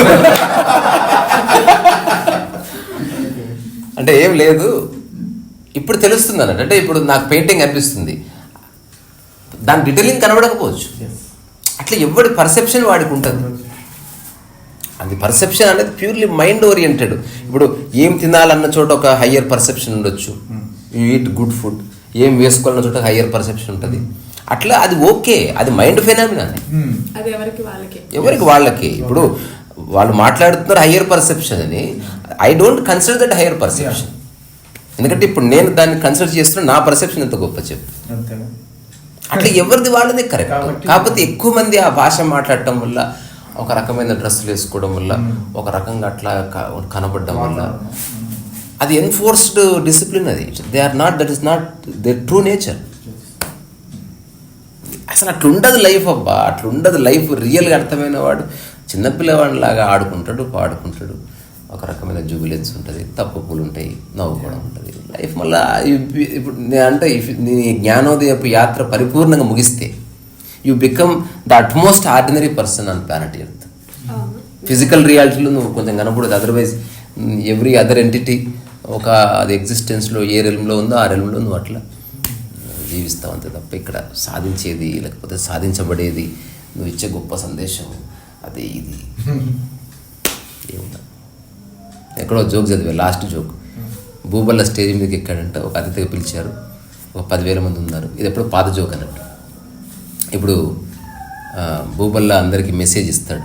అంటే ఏం లేదు, ఇప్పుడు తెలుస్తుంది అన్నట్టు. అంటే ఇప్పుడు నాకు పెయింటింగ్ అనిపిస్తుంది, దాని డీటెయిలింగ్ కనబడకపోవచ్చు. అట్లా ఎవరి పర్సెప్షన్ వాడికి ఉంటుంది. అది పర్సెప్షన్ అనేది ప్యూర్లీ మైండ్ ఓరియంటెడ్. ఇప్పుడు ఏం తినాలన్న చోట ఒక హయ్యర్ పర్సెప్షన్ ఉండొచ్చు, యూ ఈట్ గుడ్ ఫుడ్. ఏం వేసుకోవాలన్న చోట హయ్యర్ పర్సెప్షన్ ఉంటుంది. అట్లా అది ఓకే, అది మైండ్ ఫెనామినా. అది ఎవరికి వాళ్ళకి. ఇప్పుడు వాళ్ళు మాట్లాడుతున్నారు హయ్యర్ పర్సెప్షన్ అని, I don't consider that higher perception. ఎందుకంటే ఇప్పుడు నేను దాన్ని కన్సిడర్ చేస్తున్నా, నా పర్సెప్షన్ ఎంత గొప్ప చెప్పు. అట్లా ఎవరిది వాళ్ళదే కరెక్ట్. కాకపోతే ఎక్కువ మంది ఆ భాష మాట్లాడటం వల్ల, ఒక రకమైన డ్రెస్సులు వేసుకోవడం వల్ల, ఒక రకంగా అట్లా కనబడడం వల్ల, అది ఎన్ఫోర్స్డ్ డిసిప్లిన్. అది they are not, that is not there true nature. అసలు అట్లుండదు లైఫ్ అబ్బా, అట్లుండదు లైఫ్. రియల్గా అర్థమైన వాడు చిన్నపిల్లవాడిలాగా ఆడుకుంటాడు, పాడుకుంటాడు, ఒక రకమైన జూబిలెన్స్ ఉంటుంది, తప్పులు ఉంటాయి, నవ్వుకోవడం ఉంటుంది లైఫ్. మళ్ళీ ఇప్పుడు అంటే నీ జ్ఞానోదయపు యాత్ర పరిపూర్ణంగా ముగిస్తే you become the utmost ordinary person on planet Earth. Physical రియాలిటీలో నువ్వు కొంచెం కనపడదు. అదర్వైజ్ ఎవ్రీ అదర్ ఎంటిటీ ఒక అది ఎగ్జిస్టెన్స్లో ఏ రెల్మ్లో ఉందో ఆ రెల్మ్లో నువ్వు అట్లా జీవిస్తావు అంతే తప్ప ఇక్కడ సాధించేది లేకపోతే సాధించబడేది, నువ్వు ఇచ్చే గొప్ప సందేశం అదే ఇది ఏముండదు. ఎక్కడో జోక్ చదివా, లాస్ట్ జోక్. భూబల్ల స్టేజ్ మీదకి ఎక్కాడంట, ఒక అతిథిగా పిలిచారు, ఒక 10,000 మంది ఉన్నారు. ఇది ఎప్పుడో పాత జోక్ అన్నట్టు. ఇప్పుడు భూబల్ల అందరికీ మెసేజ్ ఇస్తాడు.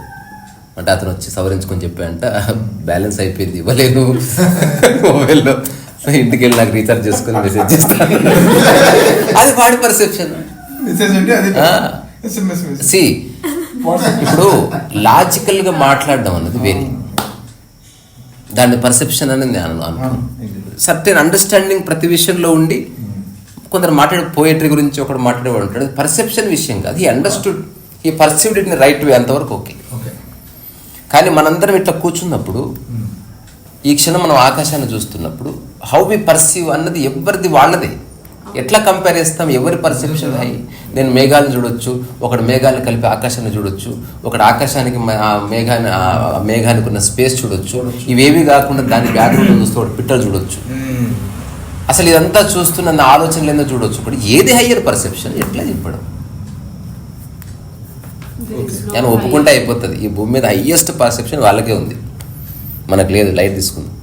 అంటే అతను వచ్చి సవరించుకొని చెప్పాడంట, బ్యాలెన్స్ అయిపోయింది ఇవ్వలేను మొబైల్లో, ఇంటికి వెళ్ళి నాకు రీఛార్జ్ చేసుకొని మెసేజ్ చేస్తాను. అది వాడి పర్సెప్షన్. సి ఇప్పుడు లాజికల్గా మాట్లాడడం అన్నది వేరే, దాన్ని పర్సెప్షన్ అనేది నేను అనుకున్నాను. సర్టెన్ అండర్స్టాండింగ్ ప్రతి విషయంలో ఉండి, కొందరు మాట్లాడే పోయట్రీ గురించి ఒకడు మాట్లాడేవాడు ఉంటాడు, పర్సెప్షన్ విషయం కాదు. He understood, he perceived it in right way, అంతవరకు ఓకే. కానీ మనందరం ఇట్లా కూర్చున్నప్పుడు, ఈ క్షణం మనం ఆకాశాన్ని చూస్తున్నప్పుడు, హౌ వి పర్సీవ్ అన్నది ఎవరిది వాళ్ళదే. ఎట్లా కంపేర్ చేస్తాం? ఎవరి పర్సెప్షన్ హై. నేను మేఘాలను చూడొచ్చు, ఒకడు మేఘాలను కలిపి ఆకాశాన్ని చూడొచ్చు, ఒకడు ఆకాశానికి మేఘానికి ఉన్న స్పేస్ చూడొచ్చు. ఇవేవి కాకుండా దాని బ్యాక్గ్రౌండ్ చూస్తూ ఒకటి పిట్టలు చూడొచ్చు. అసలు ఇదంతా చూస్తున్న ఆలోచనలు ఏందో చూడొచ్చు. ఇప్పుడు ఏది హయ్యర్ పర్సెప్షన్? ఎట్లా చెప్పడం? నేను ఒప్పుకుంటే అయిపోతుంది. ఈ భూమి మీద హయ్యెస్ట్ పర్సెప్షన్ వాళ్ళకే ఉంది, మనకు లేదు. లైట్ తీసుకుందాం.